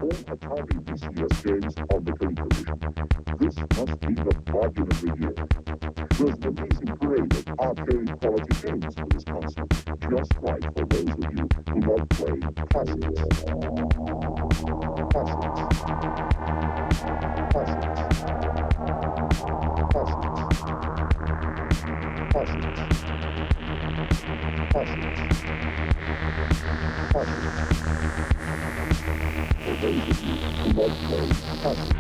own Atari VCS games on the television. This must be the bargain of the year. There's an amazing parade of arcade quality games for this console, just right for those of you who love playing classics. Classics. Classics. Classics. Classics. Classics. For those of you who love playing classics.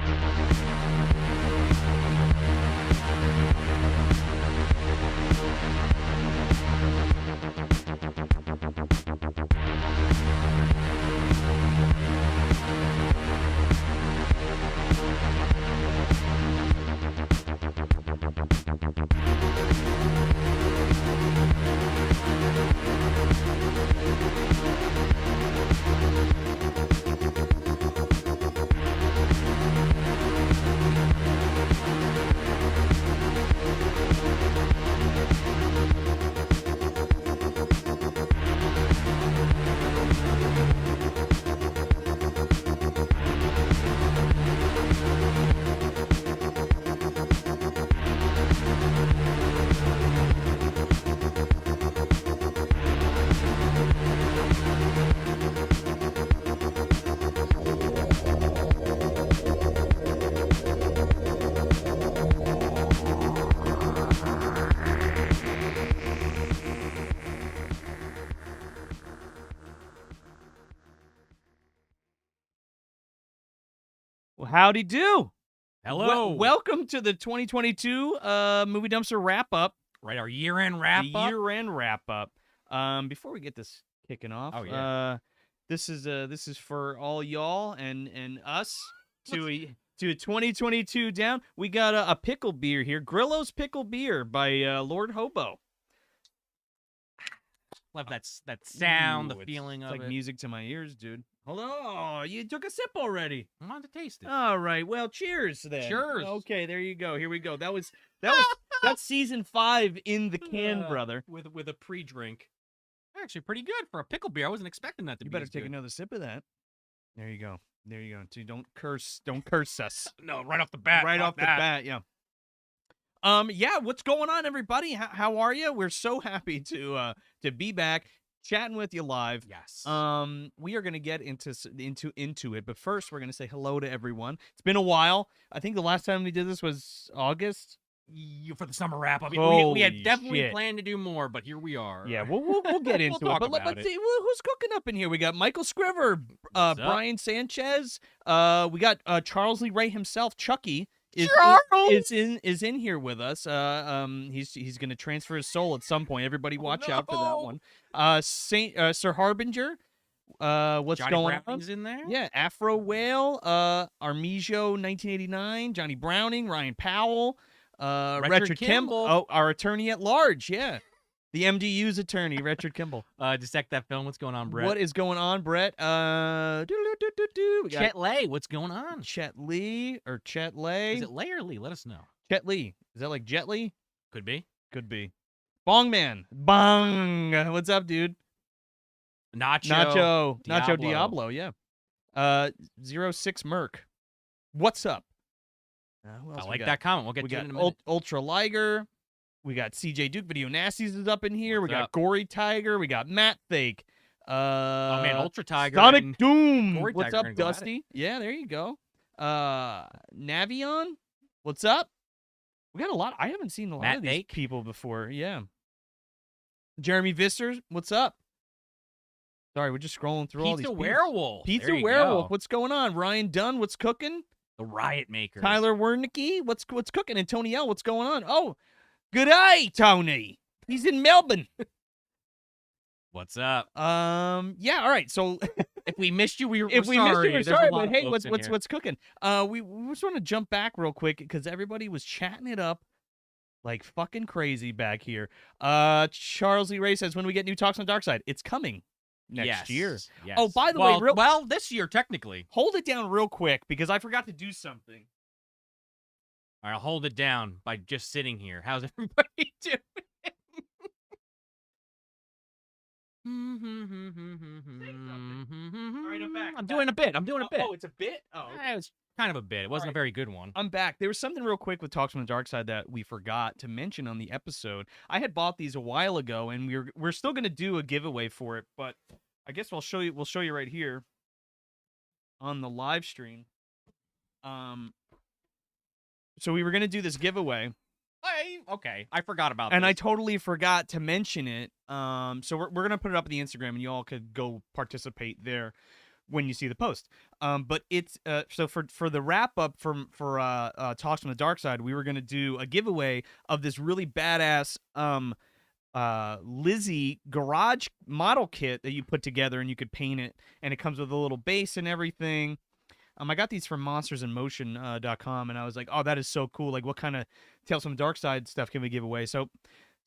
Well, howdy do. Hello. Welcome to the 2022 Movie Dumpster wrap-up. Right, our year-end wrap-up. The year-end wrap-up. Before we get this kicking off, this is for all y'all and us to a 2022 down. We got a pickle beer here, Grillo's Pickle Beer by Lord Hobo. Love that sound, Ooh, the feeling of like it. music to my ears, dude. Hold on. Oh, you took a sip already. I wanted to taste it. All right. Well, cheers then. Cheers. Okay, there you go. Here we go. That's season 5 in the can, brother. With a pre-drink. Actually, pretty good for a pickle beer. I wasn't expecting that to You be better as take good. another sip of that. There you go. There you go. So don't curse us. No, right off the bat. Right fuck off the that. bat, yeah. Yeah, what's going on, everybody? How are you? We're so happy to be back chatting with you live. Yes. We are gonna get into it, but first we're gonna say hello to everyone. It's been a while. I think the last time we did this was August. For the summer wrap-up. We Holy had definitely shit. planned to do more, but here we are. Yeah, we'll get into We'll it. talk But about let's it. see who's cooking up in here. We got Michael Scriver, What's up? Brian Sanchez. We got Charles Lee Ray himself, Chucky. Is in here with us. He's gonna transfer his soul at some point. Everybody watch out for that one. Sir Harbinger. What's Johnny going Browning's on? in there? Yeah, Afro Whale, Armijo 1989, Johnny Browning, Ryan Powell, Richard Kimball. Oh, our attorney at large, yeah. The MDU's attorney, Richard Kimball. Dissect that film. What's going on, Brett? What is going on, Brett? We got Chet Lay, what's going on? Chet Lee or Chet Lay? Is it Lay or Lee? Let us know. Chet Lee. Is that like Jet Lee? Could be. Could be. Bong Man. Bong. What's up, dude? Nacho Diablo, yeah. 06 Merc. What's up? Who else I we like got? that comment. We'll get We to it got in a minute. Ultra Liger. We got CJ Duke. Video Nasties is up in here. What's we got up? Gory Tiger. We got Matt Fake. Oh man, Ultra Tiger. Sonic and Doom. Gory What's Tiger up, gonna go at it. Dusty? Yeah, there you go. Navion. What's up? We got a lot. I haven't seen a lot Matt of these Fake. people before. Yeah. Jeremy Visters. What's up? Sorry, we're just scrolling through all these Pizza people. Werewolf. Pizza There you Werewolf. go. What's going on? Ryan Dunn. What's cooking? The Riot Maker. Tyler Wernicke. What's cooking? And Tony L. What's going on? Oh, good day, Tony. He's in Melbourne. What's up? Yeah. All right. So If we missed you, we're if we missed sorry. you, we're There's a sorry. lot But of hey, folks in here. what's cooking? We just want to jump back real quick because everybody was chatting it up like fucking crazy back here. Charles Lee Ray says when we get new Talks on Dark Side, it's coming next year. Yes. Oh, by the way, well, this year technically. Hold it down real quick because I forgot to do something. All right, I'll hold it down by just sitting here. How's everybody doing? right, I'm back. I'm doing a bit. I'm doing a bit. Oh, it's a bit? Oh, okay. It was kind of a bit. It wasn't right. a very good one. I'm back. There was something real quick with Talks from the Dark Side that we forgot to mention on the episode. I had bought these a while ago, and we're still gonna do a giveaway for it, but I guess we'll show you right here on the live stream. So we were gonna do this giveaway. Okay. I forgot about And this. I totally forgot to mention it. So we're gonna put it up on the Instagram, and you all could go participate there when you see the post. But it's so for the wrap up for Talks from the Dark Side, we were gonna do a giveaway of this really badass Lizzie garage model kit that you put together, and you could paint it, and it comes with a little base and everything. I got these from monstersinmotion.com, and I was like, oh, that is so cool. Like, what kind of Tales from the Dark Side stuff can we give away? So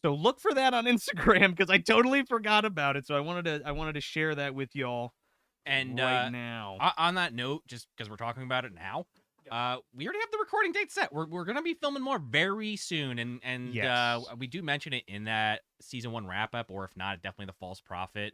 look for that on Instagram, because I totally forgot about it. So I wanted to share that with y'all. And right now, on that note, just because we're talking about it now, we already have the recording date set. We're gonna be filming more very soon, and Yes. we do mention it in that season 1 wrap up, or if not, definitely the False Prophet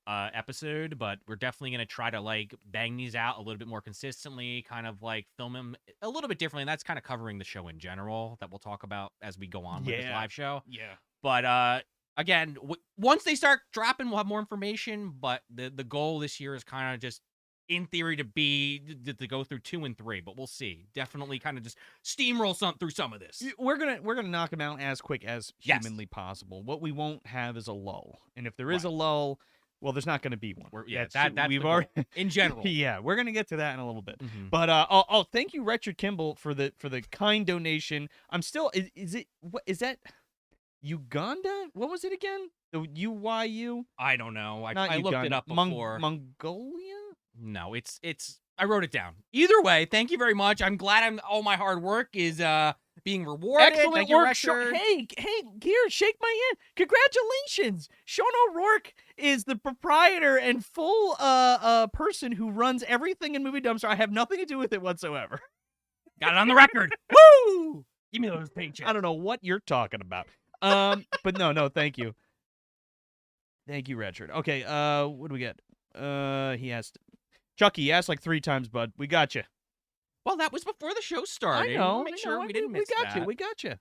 episode. But we're definitely gonna try to like bang these out a little bit more consistently, kind of like film them a little bit differently. And that's kind of covering the show in general that we'll talk about as we go on with this live show. Yeah. But again, once they start dropping, we'll have more information. But the goal this year is kind of just, in theory, to go through 2 and 3. But we'll see. Definitely kind of just steamroll through some of this. We're gonna knock them out as quick as Yes. humanly possible. What we won't have is a lull, and if there is a lull, well, there's not going to be one. That's we've the already in general. Yeah, we're gonna get to that in a little bit. Mhm. But thank you, Richard Kimball, for the kind donation. I'm still what is that? Uganda? What was it again? The UYU? I don't know. Not I looked it Uganda. up before. Mongolia? No, it's. I wrote it down. Either way, thank you very much. I'm glad all my hard work is being rewarded. Excellent Thank you, work, Richard. Hey, here, shake my hand. Congratulations. Sean O'Rourke is the proprietor and full person who runs everything in Movie Dumpster. I have nothing to do with it whatsoever. Got it on the record. Woo! Give me those paychecks. I don't know what you're talking about. But no, thank you. Thank you, Richard. Okay, what do we get? He asked Chucky, he asked like 3 times, bud. We got you. Well, that was before the show started. I know. Make sure we didn't miss We got that. you. We got you.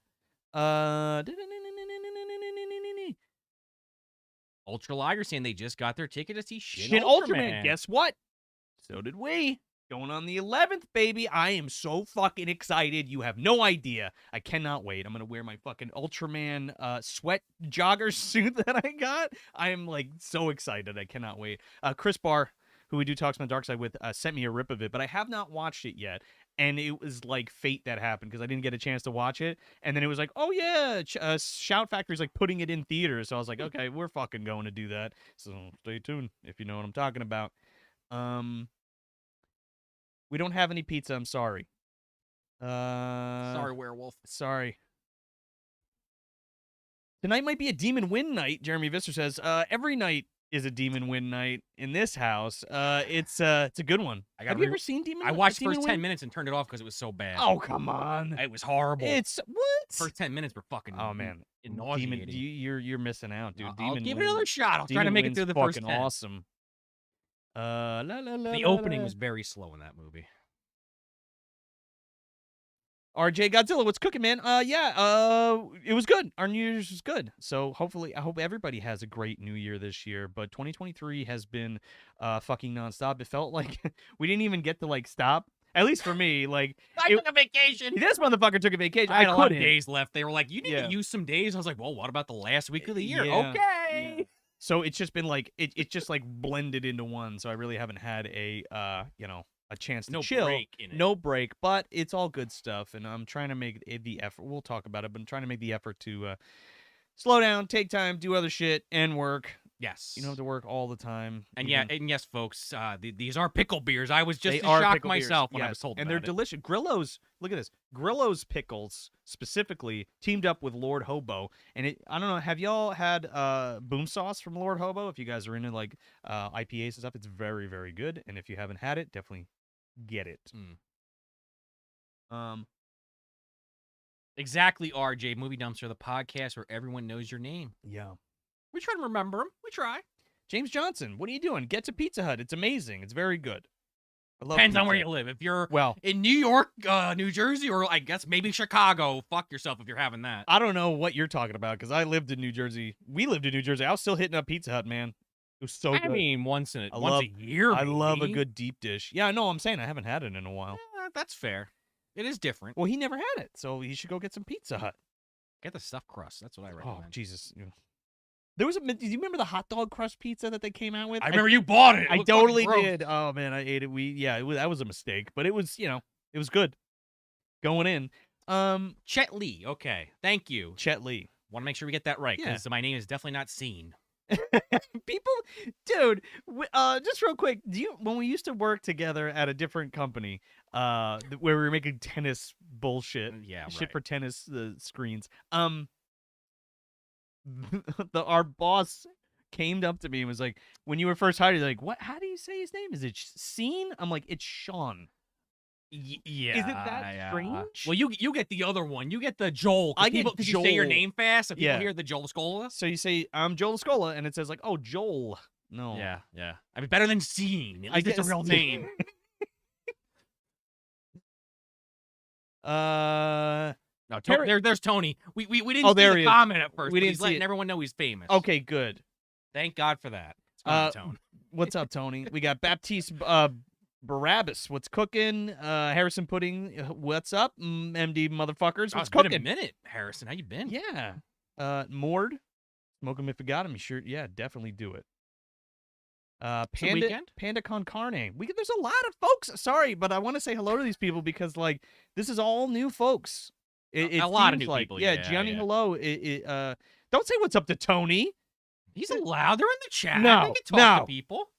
Ultra Liger saying they just got their ticket to see Shin Ultraman. Guess what? So did we. Going on the 11th, baby. I am so fucking excited. You have no idea. I cannot wait. I'm going to wear my fucking Ultraman sweat jogger suit that I got. I am like so excited. I cannot wait. Chris Barr, who we do Talks on the Dark Side with, sent me a rip of it, but I have not watched it yet. And it was like fate that happened because I didn't get a chance to watch it. And then it was like, oh yeah, Shout Factory's like putting it in theaters. So I was like, okay, we're fucking going to do that. So stay tuned if you know what I'm talking about. We don't have any pizza. I'm sorry. Sorry, werewolf. Sorry. Tonight might be a demon win night. Jeremy Visser says, every night is a demon win night in this house. It's a good one. Have you ever seen Demon? I watched the Demon first Win? 10 minutes and turned it off because it was so bad. Oh come on! It was horrible. It's what? First 10 minutes were fucking. Oh man, nauseating. Demon, you're missing out, dude. I'll Demon give it Win- another shot. I'll try to Demon make it Win's through the first fucking 10. awesome. The opening was very slow in that movie. RJ Godzilla, what's cooking, man? It was good. Our New Year's was good. So hopefully, I hope everybody has a great New Year this year. But 2023 has been fucking nonstop. It felt like we didn't even get to like stop. At least for me, like I took a vacation. this motherfucker took a vacation. I had a lot of couldn't. days left. They were like, "You need to use some days." I was like, "Well, what about the last week of the year?" Yeah. Okay. Yeah. So it's just been like it's just like blended into one. So I really haven't had a chance to chill. Break in it. No break, but it's all good stuff, and I'm trying to make the effort. We'll talk about it, but I'm trying to make the effort to slow down, take time, do other shit, and work. Yes. You don't have to work all the time. And yes, folks, these are pickle beers. I was just They as are shocked pickle beers, myself when I yes, was told and about they're it. delicious. Grillo's, look at this. Grillo's pickles specifically teamed up with Lord Hobo, and I don't know. Have y'all had boom sauce from Lord Hobo? If you guys are into like IPAs and stuff, it's very very good. And if you haven't had it, definitely get it. Exactly, RJ. Movie Dumpster, the podcast where everyone knows your name. Yeah. We try to remember them. We try. James Johnson, what are you doing? Get to Pizza Hut. It's amazing. It's very good. I love Depends on Pizza where Hut. you live. If you're Well, in New York, New Jersey, or I guess maybe Chicago, fuck yourself if you're having that. I don't know what you're talking about because I lived in New Jersey. We lived in New Jersey. I was still hitting up Pizza Hut, man. It was so good. I mean, once a love- year. I love a maybe. good deep dish. Yeah, no, I'm saying I haven't had it in a while. That's fair. It is different. Well, he never had it, so he should go get some Pizza Hut. Get the stuffed crust. That's what I Oh, recommend. Jesus. There was do you remember the hot dog crust pizza that they came out with? I remember you bought it. It I looked fucking totally gross. did. Oh man, I ate it. That was a mistake, but it was, it was good. Going in. Chet Lee. Okay. Thank you. Chet Lee. Want to make sure we get that right Yeah. because my name is definitely not seen. People, dude, just real quick, when we used to work together at a different company, where we were making tennis bullshit, Yeah, shit right. for tennis screens, our boss came up to me and was like, when you were first hired, he's like, what? How do you say his name? Is it Scene? I'm like, it's Sean. Yeah. Is it that strange? Well, you get the other one. You get the Joel. I get Because you say your Joel. name fast, so people Yeah. hear the Joel Scola. So you say, I'm Joel Scola, and it says like, oh, Joel. No. Yeah, yeah. I mean, better than Scene. At I least it's a guess- real name. No, there's Tony. We didn't Oh, see there the he is. comment at first. We But didn't he's see letting it. everyone know he's famous. Okay, good. Thank God for that. It's going on, Tone. What's up, Tony? We got Baptiste Barabbas. What's cooking? Harrison Pudding. What's up? MD motherfuckers. Oh, What's it's been a cooking? minute, Harrison. How you been? Yeah. Mord. Smoke 'em if you got 'em. You sure? Yeah, definitely do it. Panda weekend? Panda Con Carne. There's a lot of folks. Sorry, but I want to say hello to these people because like this is all new folks. It A lot of seems new like, people, Yeah, yeah, Gianni, yeah. hello. Don't say what's up to Tony. He's allowed. They're in the chat. No, They can talk no. to people.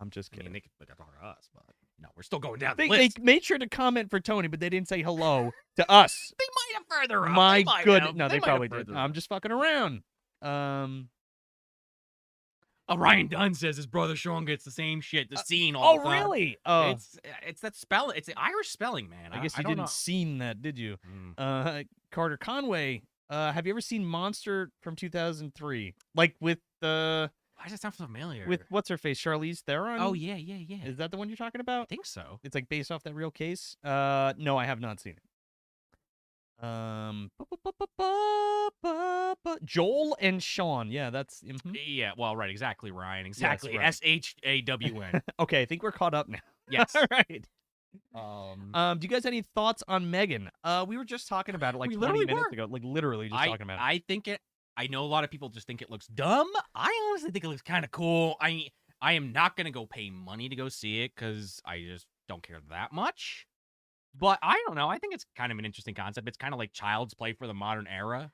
I'm just I kidding. mean, they can talk to us, but no, we're still going down They the list. made sure to comment for Tony, but they didn't say hello to us. They might have further up. My They might goodness. have. No, they might have probably did. further I'm up. just fucking around. Ryan Dunn says his brother Sean gets the same shit, the Scene all Oh, the time. really? Oh, It's that spell. It's the Irish spelling, man. I guess you don't didn't know. seen that, did you? Mm. Carter Conway. Have you ever seen Monster from 2003? Like with Why does that sound familiar? with what's her face, Charlize Theron? Oh yeah, yeah, yeah. Is that the one you're talking I about? think so. It's like based off that real case. No, I have not seen it. Joel and Sean. Yeah, that's Yeah, well, right, exactly, Ryan. Exactly. right. SHAWN. okay. I think we're caught up now. Yes. All right. Um, Do you guys have any thoughts on Megan? We were just talking about it like We 20 literally minutes were. ago. Like literally just talking about it. I think it. I know a lot of people just think it looks dumb. I honestly think it looks kind of cool. I am not gonna go pay money to go see it because I just don't care that much. But I don't know. I think it's kind of an interesting concept. It's kind of like Child's Play for the modern era.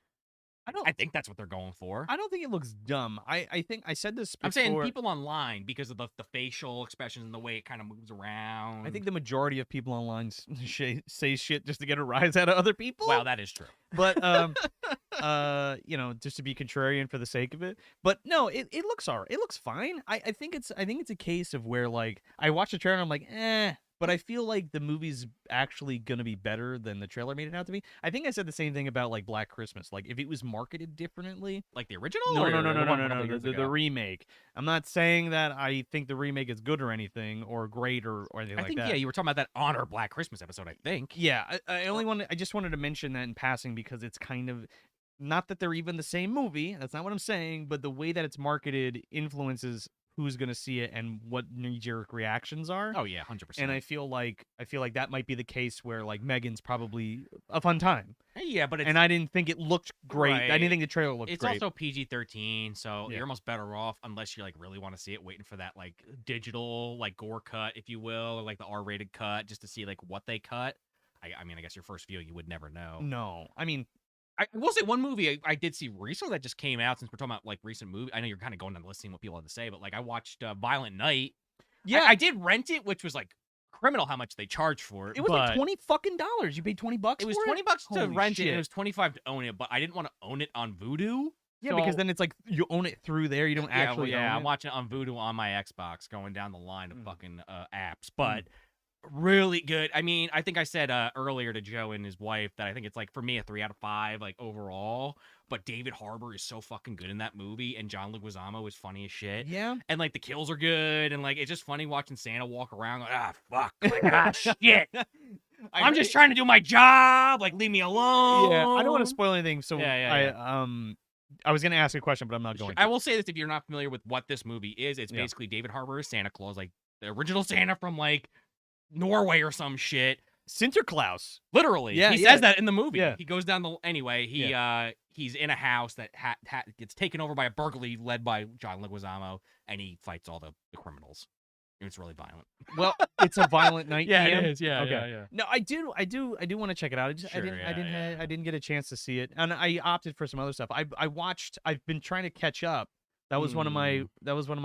I think that's what they're going for. I don't think it looks dumb. I think I said this before. I'm saying people online because of the facial expressions and the way it kind of moves around. I think the majority of people online say shit just to get a rise out of other people. Wow, that is true. But just to be contrarian for the sake of it. But no, it looks alright. It looks fine. I think it's a case of where like I watched the trailer and I'm like, but I feel like the movie's actually gonna be better than the trailer made it out to be. I think I said the same thing about like Black Christmas. Like if it was marketed differently, Like the original? no, or no, the one a couple no, years the ago? remake. I'm not saying that I think the remake is good or anything or great or anything I like think that. yeah, you were talking about that Honor Black Christmas episode. I think. Yeah, I just wanted to mention that in passing because it's kind of not that they're even the same movie. That's not what I'm saying, but the way that it's marketed influences who's going to see it and what knee-jerk reactions are. Oh yeah, 100%. And I feel like that might be the case where like Megan's probably a fun time. Yeah, but it's, And I didn't think it looked great. I Right. didn't think the trailer looked it's great. also PG-13, so Yeah. you're almost better off unless you like really want to see it, waiting for that like digital like gore cut, if you will, or like the R-rated cut, just to see like what they cut. I mean, I guess your first viewing you would never know. No, I mean, I will say one movie I did see recently that just came out, since we're talking about like recent movie. I know you're kind of going down the list seeing what people have to say, but like I watched Violent Night. yeah, I did rent it, which was like criminal how much they charged for it. it was like but $20. You paid $20. It was for $20 to Holy rent it, shit. and it was $25 to own it. But I didn't want to own it on Vudu. Yeah, because So- then it's like you own it through there. You don't actually own I'm it. watching it on Vudu on my Xbox, going down the line of fucking apps. Mm. But really good. I mean, I think I said earlier to Joe and his wife that I think it's like for me a 3 out of 5 like overall. but David Harbour is so fucking good in that movie, and John Leguizamo is funny as shit. Yeah. And like the kills are good, and like it's just funny watching Santa walk around like, fuck, like, shit. I'm just trying to do my job. Like, leave me alone. Yeah, I don't want to spoil anything. So Yeah. I was gonna ask you a question, but I'm not going to. I will say this: if you're not familiar with what this movie is, it's basically David Harbour as Santa Claus, like the original Santa from like Norway or some shit. Sinterklaas. Literally, Yeah, he says that in the movie. Yeah. He goes down the anyway. He's in a house that gets taken over by a burglary led by John Leguizamo, and he fights all the criminals. It's really violent. Well, it's a violent night. Yeah, Ian. it is. Yeah, okay. yeah. No, I do want to check it out. I didn't get a chance to see it, and I opted for some other stuff. I've been trying to catch up. That was one of my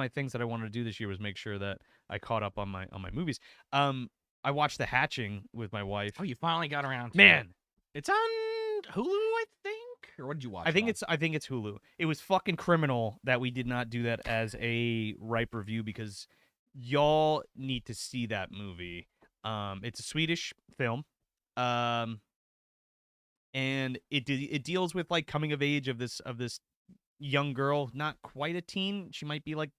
things that I wanted to do this year, was make sure that I caught up on my movies. I watched The Hatching with my wife. Oh, you finally got around to Man, it's on Hulu, I think. Or what did you watch? I think it's Hulu. It was fucking criminal that we did not do that as a ripe review, because y'all need to see that movie. It's a Swedish film. And it deals with like coming of age of this young girl, not quite a teen. She might be like,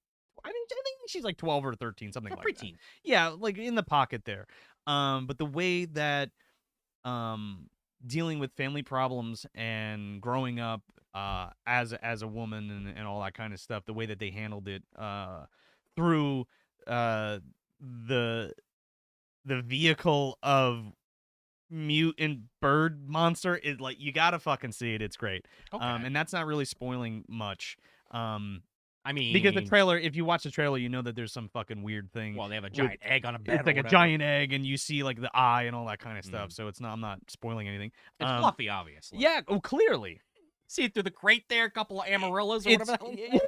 I think she's like 12 or 13, something like preteen. that. Yeah, like in the pocket there. But the way that dealing with family problems and growing up as a woman and all that kind of stuff, the way that they handled it through the vehicle of mutant bird monster is like, you gotta fucking see it. It's great. Okay. And that's not really spoiling much. I mean, because the trailer, if you watch the trailer, you know that there's some fucking weird thing. Well, they have a giant egg on a bed. It's like a giant egg, and you see like the eye and all that kind of stuff. So it's not. I'm not spoiling anything. It's fluffy, obviously. Yeah. Oh, clearly. See it through the crate there, a couple of amaryllis or whatever. What the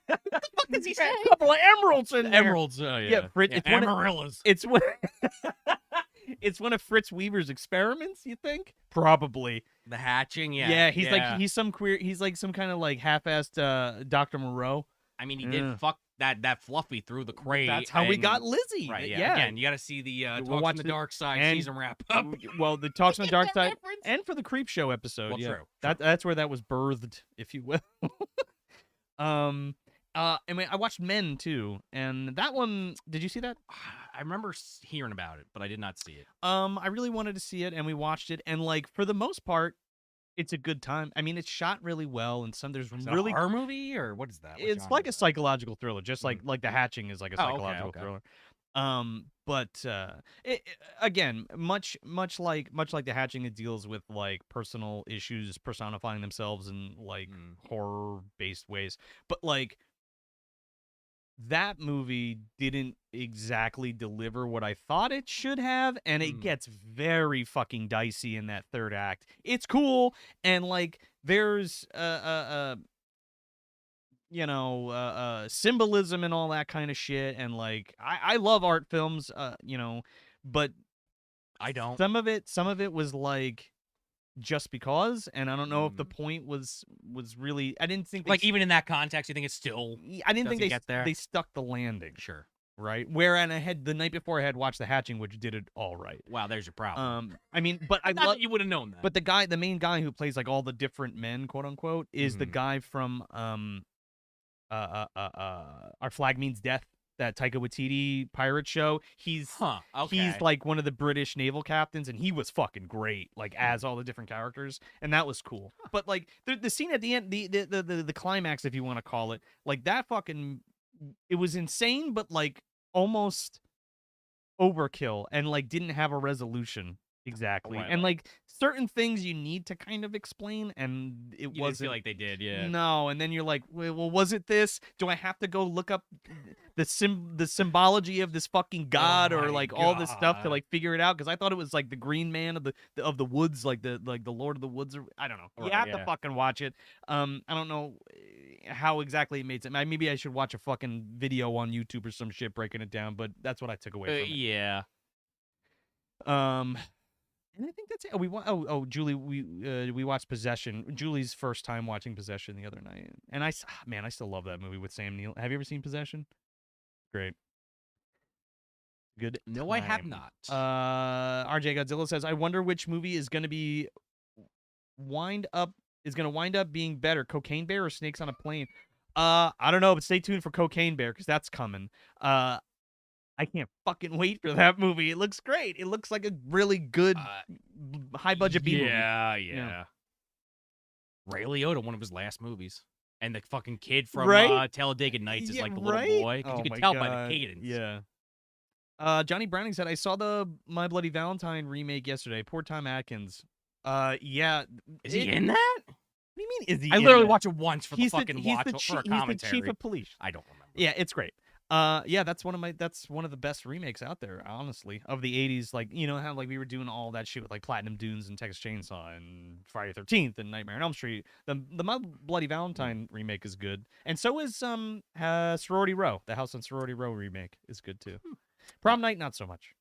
fuck does he say? A couple of emeralds in there. Emeralds. Yeah, Fritz, it's amaryllis. It's one of Fritz Weaver's experiments. You think? Probably. The Hatching. Yeah. Yeah. He's like He's like some kind of like half-assed Dr. Moreau. I mean, he did fuck that Fluffy through the crate. That's how we got Lizzie. Right. Yeah. Again, you got to see the we'll Talks on the Dark Side season wrap up. Well, the Talks on the Dark Side, and for the Creep Show episode. Well, yeah. True. That's where that was birthed, if you will. I mean, I watched Men too, and that one. Did you see that? I remember hearing about it, but I did not see it. I really wanted to see it, and we watched it, and like for the most part, it's a good time. I mean, it's shot really well, and there's really a horror movie, or what is that? It's like a psychological thriller, just like The Hatching is like a psychological okay. thriller. But again, much like The Hatching, it deals with like personal issues personifying themselves in like horror based ways. But like that movie didn't exactly deliver what I thought it should have, and it gets very fucking dicey in that third act. It's cool, and like there's symbolism and all that kind of shit, and like I love art films, but I don't. Some of it was like just because, and I don't know if the point was really. I didn't think like even in that context, you think it's still. I didn't think they stuck the landing. Sure. Right. Whereas the night before I had watched The Hatching, which did it all right. Wow, there's your problem. I mean, but I love you would have known that. But the main guy who plays like all the different men, quote unquote, is the guy from Our Flag Means Death, that Taika Waititi pirate show. He's like one of the British naval captains, and he was fucking great, like as all the different characters, and that was cool. But like the scene at the end, the climax, if you want to call it, like that fucking, it was insane, but like almost overkill, and like didn't have a resolution exactly, right, and like certain things you need to kind of explain, and it you wasn't feel like they did. Yeah. No, and then you're like, well, was it this? Do I have to go look up the symbology of this fucking god, or like all this stuff to like figure it out? Because I thought it was like the Green Man of the woods, like the Lord of the Woods, or I don't know. You have to fucking watch it. I don't know how exactly it made sense. Maybe I should watch a fucking video on YouTube or some shit breaking it down. But that's what I took away from it. Yeah. And I think that's it. Julie, we watched Possession. Julie's first time watching Possession the other night, and I still love that movie with Sam Neill. Have you ever seen Possession? Great. Good. No, time. I have not. RJ Godzilla says, I wonder which movie is going to be wind up is going to wind up being better, Cocaine Bear or Snakes on a Plane? I don't know, but stay tuned for Cocaine Bear because that's coming. I can't fucking wait for that movie. It looks great. It looks like a really good high budget B movie. Yeah. Ray Liotta, one of his last movies. And the fucking kid from Right? Talladega Nights is like the right? little boy. 'Cause Oh you my can tell by God. the cadence. Yeah. Johnny Browning said, I saw the My Bloody Valentine remake yesterday. Poor Tom Atkins. Yeah. Is he in that? What do you mean, is he I in literally that? watch it once for the He's fucking he's watch the for a He's the commentary. chief of police. I don't remember. Yeah, it's great. Yeah, that's one of the best remakes out there, honestly, of the 80s. Like, you know how like we were doing all that shit with like Platinum Dunes and Texas Chainsaw and Friday the 13th and Nightmare on Elm Street. The My Bloody Valentine remake is good, and so is Sorority Row. The House on Sorority Row remake is good too. Prom Night, not so much.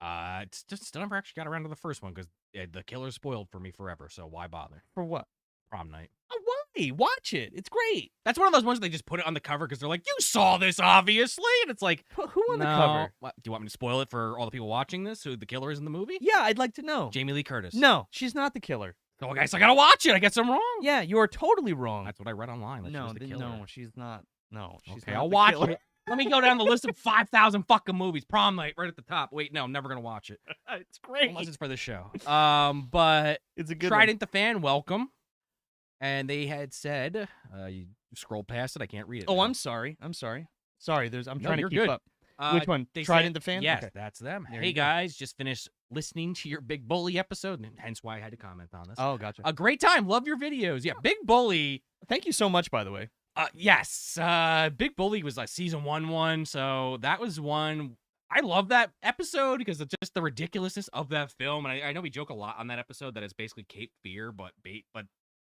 It's just still never actually got around to the first one because the killer spoiled for me forever. So why bother? For what? Prom Night. Oh, why? Watch it. It's great. That's one of those ones they just put it on the cover because they're like, you saw this obviously, and it's like, Who on no. the cover? What, do you want me to spoil it for all the people watching this? Who the killer is in the movie? Yeah, I'd like to know. Jamie Lee Curtis. No, she's not the killer. Oh, guys, I gotta watch it. I guess I'm wrong. Yeah, you are totally wrong. That's what I read online. That she was the killer. No, she's not. No, she's Okay, not. I'll the watch killer. it. Let me go down the list of 5,000 fucking movies. Prom Night, right at the top. Wait, no, I'm never gonna watch it It's great. unless it's for this show. But It's a good Trident the fan, welcome. And they had said, you scroll past it. I can't read it. Oh, now. I'm sorry. Sorry. I'm No, trying to you're keep good. up. Which one? They Trident said- the fan? Yes, Okay. that's them. There Hey you go. guys, just finished listening to your Big Bully episode, and hence why I had to comment on this. Oh, gotcha. A great time. Love your videos. Yeah, Big Bully. Thank you so much, by the way. Yes. Big Bully was like season one, so that was one. I love that episode because of just the ridiculousness of that film. And I know we joke a lot on that episode that it's basically Cape Fear, but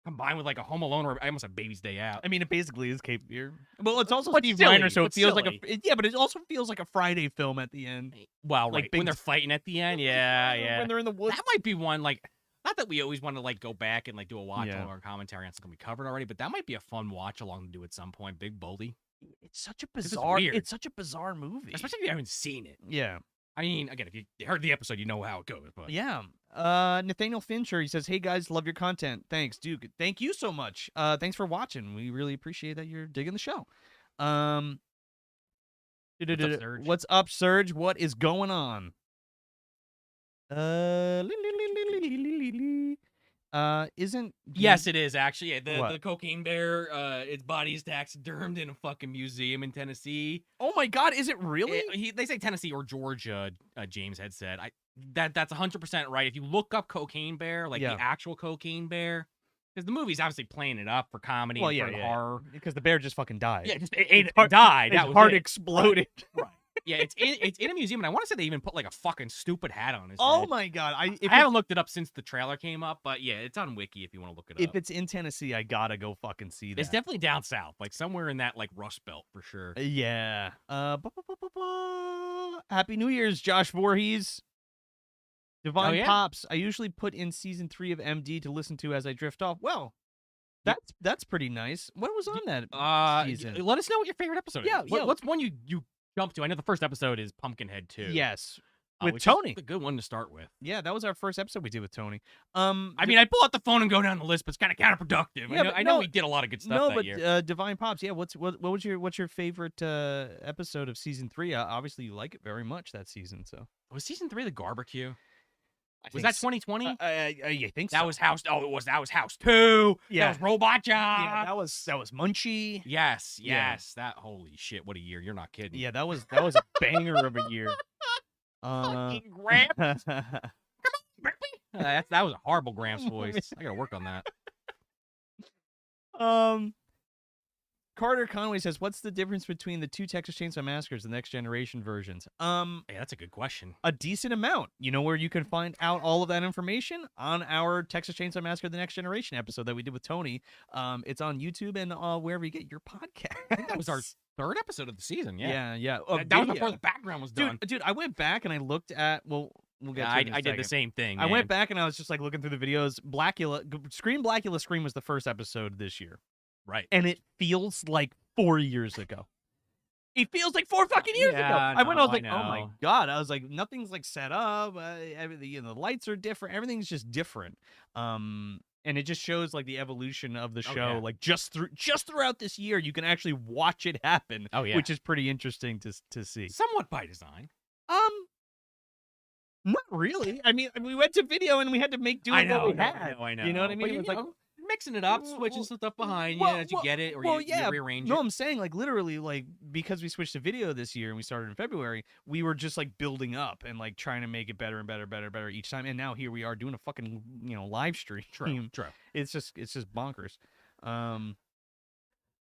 combined with like a Home Alone or I almost said Baby's Day Out. I mean, it basically is Cape Fear. Well, it's also But Steve silly, Reiner, so it but feels silly. yeah, but it also feels like a Friday film at the end. Well, Like right, when big- they're fighting at the end. Yeah. When they're in the woods. That might be one, like, not that we always want to like go back and like do a watch Yeah. along or commentary on something we covered already, but that might be a fun watch along to do at some point. Big Bully. It's such a it's bizarre. weird. It's such a bizarre movie. Especially if you haven't seen it. Yeah. I mean, again, if you heard the episode, you know how it goes. But Yeah. Nathaniel Fincher, he says, "Hey guys, love your content. Thanks, dude. Thank you so much. Thanks for watching. We really appreciate that you're digging the show." Surge? What's up, Surge? What is going on? Isn't yes, it is actually. Yeah, What? the cocaine bear, its body is taxidermed in a fucking museum in Tennessee. Oh my God, is it really? They say Tennessee or Georgia. James had said that's 100% right. If you look up cocaine bear, like Yeah. the actual cocaine bear, because the movie's obviously playing it up for comedy Well, and yeah, for yeah. horror. Because the bear just fucking died. Yeah, just it heart- died. His That was heart it. exploded. Right. Yeah, it's in a museum, and I want to say they even put like a fucking stupid hat on his Oh head. my God! I haven't looked it up since the trailer came up, but yeah, it's on Wiki if you want to look it If up. it's in Tennessee, I gotta go fucking see that. It's definitely down south, like somewhere in that like Rust Belt for sure. Yeah. Happy New Year's, Josh Voorhees. Divine yeah? Pops. I usually put in season 3 of MD to listen to as I drift off. Well, that's pretty nice. What was on that season? Let us know what your favorite episode Yeah, is. yeah. What's one you jumped to? I know the first episode is Pumpkinhead 2. Yes, with which Tony. is a good one to start with. Yeah, that was our first episode we did with Tony. I mean, I pull out the phone and go down the list, but it's kind of counterproductive. Yeah, I know we did a lot of good stuff no, that but year. Divine Pops. Yeah, what's your favorite episode of season 3? Obviously, you like it very much that season. So Was season 3 the barbecue? Was think that so. 2020? I think so. That was House. Oh, that was House 2. Yeah. That was Robot Job. Yeah, that was Munchie. Yes. Yeah. That holy shit! What a year! You're not kidding. Yeah, that was a banger of a year. Fucking Gramps. That was a horrible Gramps voice. I gotta work on that. Carter Conway says, "What's the difference between the two Texas Chainsaw Massacres, the Next Generation versions?" Yeah, that's a good question. A decent amount. You know where you can find out all of that information? On our Texas Chainsaw Massacre, the Next Generation episode that we did with Tony. It's on YouTube and wherever you get your podcast. I think that was our third episode of the season. Yeah. Yeah. That was before the background was done. Dude, I went back and I looked at, we'll get Yeah, to it in a I did the second. same thing. I man. went back and I was just like looking through the videos. Blackula Scream was the first episode this year. Right. And it feels like 4 years ago. It feels like 4 fucking years ago. Yeah, I went, I was no, like, I oh my know. God. I was like, nothing's like set up. Everything, the lights are different. Everything's just different. and it just shows like the evolution of the Oh, show, yeah. like just throughout this year, you can actually watch it happen. Oh, yeah. Which is pretty interesting to see. Somewhat by design. Not really. I mean, we went to video and we had to make do with what we had. I know. You know what I mean? But, It was like mixing it up, switching some stuff behind you as you get it, or you rearrange no, it. I'm saying like literally like because we switched to video this year and we started in February, we were just like building up and like trying to make it better and better each time. And now here we are doing a fucking live stream. True. It's just bonkers.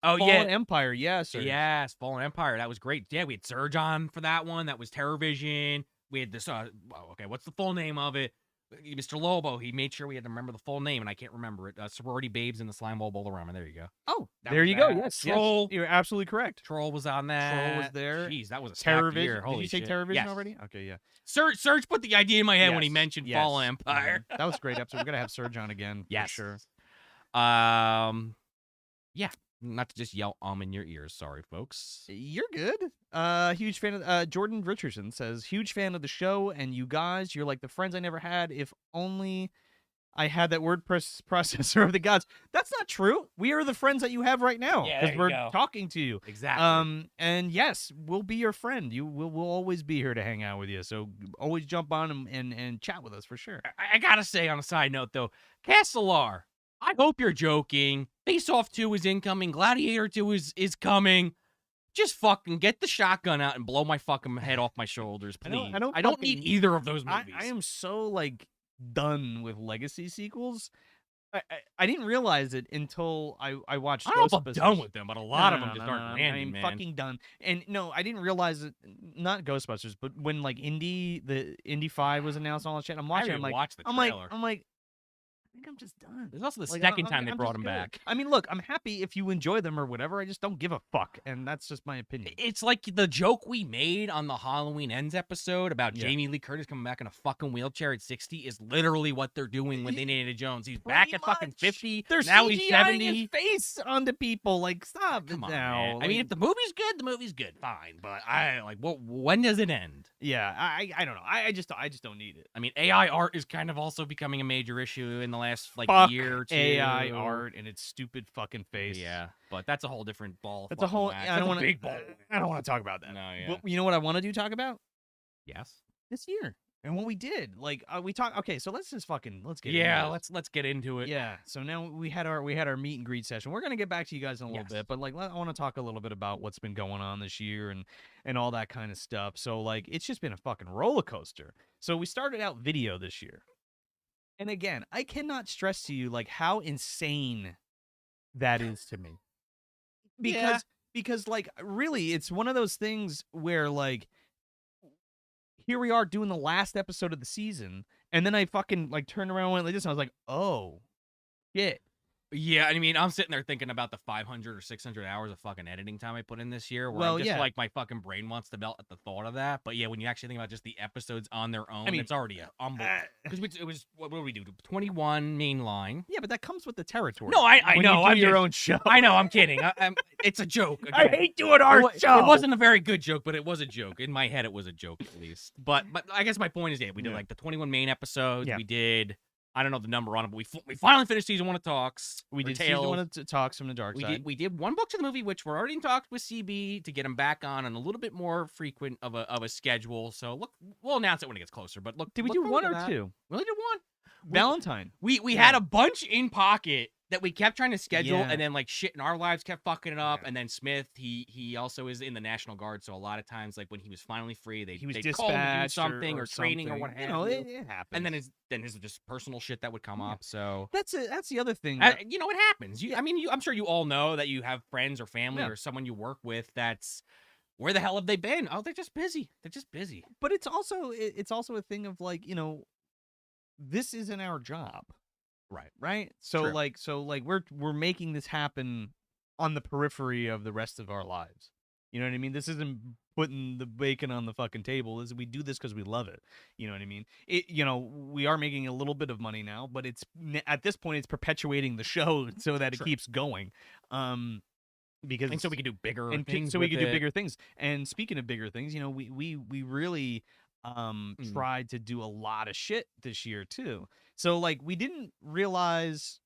Oh, Fallen Empire, yes, yes, Fallen Empire. That was great. Yeah, we had Surge on for that one. That was TerrorVision. We had this. Okay, what's the full name of it? Mr. Lobo. He made sure we had to remember the full name, and I can't remember it. Sorority Babes in the Slime Ball Bolorama. There you go. Oh, That there was you go. that. Yes, Troll. You're absolutely correct. Troll was on that. Troll was there. Jeez, that was a stacked year. TerrorVision. Holy Did you say shit. TerrorVision Yes. already? Okay, yeah. Surge put the idea in my head when he Yes, mentioned yes. Fallen Empire. That was a great episode. We're gonna have Surge on again. Yes. For sure. Yeah. Not to just yell in your ears. Sorry, folks. You're good. Huge fan of Jordan Richardson says, huge fan of the show and you guys. You're like the friends I never had. If only I had that word processor of the gods. That's not true. We are the friends that you have right now Yeah, because there you we're go. talking to you. Exactly. And yes, we'll be your friend. We'll always be here to hang out with you. So always jump on and chat with us for sure. I gotta say, on a side note, though, Castellar, I hope you're joking. Face Off 2 is incoming. Gladiator 2 is coming. Just fucking get the shotgun out and blow my fucking head off my shoulders, please. I don't don't need fucking- either of those movies. I am so like done with legacy sequels. I didn't realize it until I watched. I don't know if I'm Ghostbusters. done with them, but a lot of No, them just no, aren't no, landing, I'm man. fucking done. And no, I didn't realize it. Not Ghostbusters, but when like the Indy 5 was announced and all that shit, I'm watching. I I'm like, watched the I'm trailer. like, I think I'm just done. There's also the Like, second time they I'm brought just him good. back. I mean, look, I'm happy if you enjoy them or whatever. I just don't give a fuck, and that's just my opinion. It's like the joke we made on the Halloween Ends episode about Yeah. Jamie Lee Curtis coming back in a fucking wheelchair at 60 is literally what they're doing with Indiana Jones. He's back Pretty at fucking much. 50. They're now he's CGI-ing 70. his face onto people. Like, stop Come it on, now. man. I Like, mean, if the movie's good, the movie's good. Fine. But I like, when does it end? yeah, I don't know. I just don't need it. I mean, AI art is kind of also becoming a major issue in the last Fuck year or two. AI art and its stupid fucking face. Yeah, but that's a whole different ball. of That's a fucking whole. wax. I That's don't a want big ball. I don't want to talk about that. No, yeah. But you know what I want to talk about Yes. this year and what we did. Like we talk. Okay, so let's get. Yeah, into this. let's get into it. Yeah. So now we had our meet and greet session. We're gonna get back to you guys in a little Yes. bit, but like I want to talk a little bit about what's been going on this year and all that kind of stuff. So like it's just been a fucking roller coaster. So we started out video this year, and again, I cannot stress to you like how insane that is to me. Because like really it's one of those things where like here we are doing the last episode of the season and then I fucking like turned around and went like this and I was like, oh shit. Yeah, I mean, I'm sitting there thinking about the 500 or 600 hours of fucking editing time I put in this year. Where Well, I'm just yeah. like my fucking brain wants to melt at the thought of that. But yeah, when you actually think about just the episodes on their own, mean, it's already because it was what did we do? 21 main line. Yeah, but that comes with the territory. No, I When know. you do I'm your just- own show. I know. I'm kidding. It's a joke. I again. hate doing our show. It wasn't a very good joke, but it was a joke. In my head, it was a joke at least. But I guess my point is, yeah, we did Yeah. like the 21 main episodes. Yeah. We did. I don't know the number on it, but we finally finished season 1 of Talks. We or did Tales. season 1 of Talks from the Dark Side. We did one book to the movie, which we're already in talks with CB to get him back on and a little bit more frequent of a schedule. So look, we'll announce it when it gets closer. But look, Did we look do forward one to or that. two? We only did one. Valentine. We Yeah. had a bunch in pocket that we kept trying to schedule, Yeah. and then like shit in our lives kept fucking it up. Yeah. And then Smith, he also is in the National Guard, so a lot of times like when he was finally free, He was they'd call him to do dispatched something or training or something. what have You know, you. it happens. And then his just personal shit that would come Yeah. up. So that's the other thing. you know, it happens. I mean, I'm sure you all know that you have friends or family Yeah. or someone you work with that's where the hell have they been? Oh, they're just busy. They're just busy. But it's also a thing of like, you know, this isn't our job. Right? So True. like we're making this happen on the periphery of the rest of our lives. You know what I mean? This isn't putting the bacon on the fucking table. We do this because we love it. You know what I mean? We are making a little bit of money now, but it's at this point it's perpetuating the show so that it True. keeps going. Because And so we can do bigger and things. so we with can do it. bigger things. And speaking of bigger things, you know, we really tried to do a lot of shit this year too. So like we didn't realize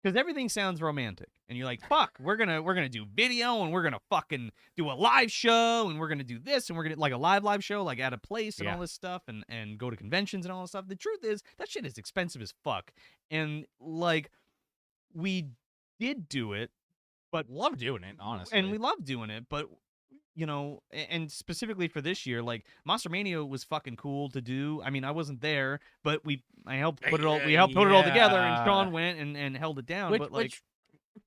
because everything sounds romantic, and you're like, fuck, we're gonna do video, and we're gonna fucking do a live show, and we're gonna do this, and we're gonna like a live show, like at a place and all this stuff, and go to conventions and all this stuff. The truth is that shit is expensive as fuck, and like we did do it, but Love doing it, honestly. and we love doing it, but you know, and specifically for this year, like Monster Mania was fucking cool to do. I mean, I wasn't there, but I helped put it all. We helped put it all together, and Sean went and held it down. But like,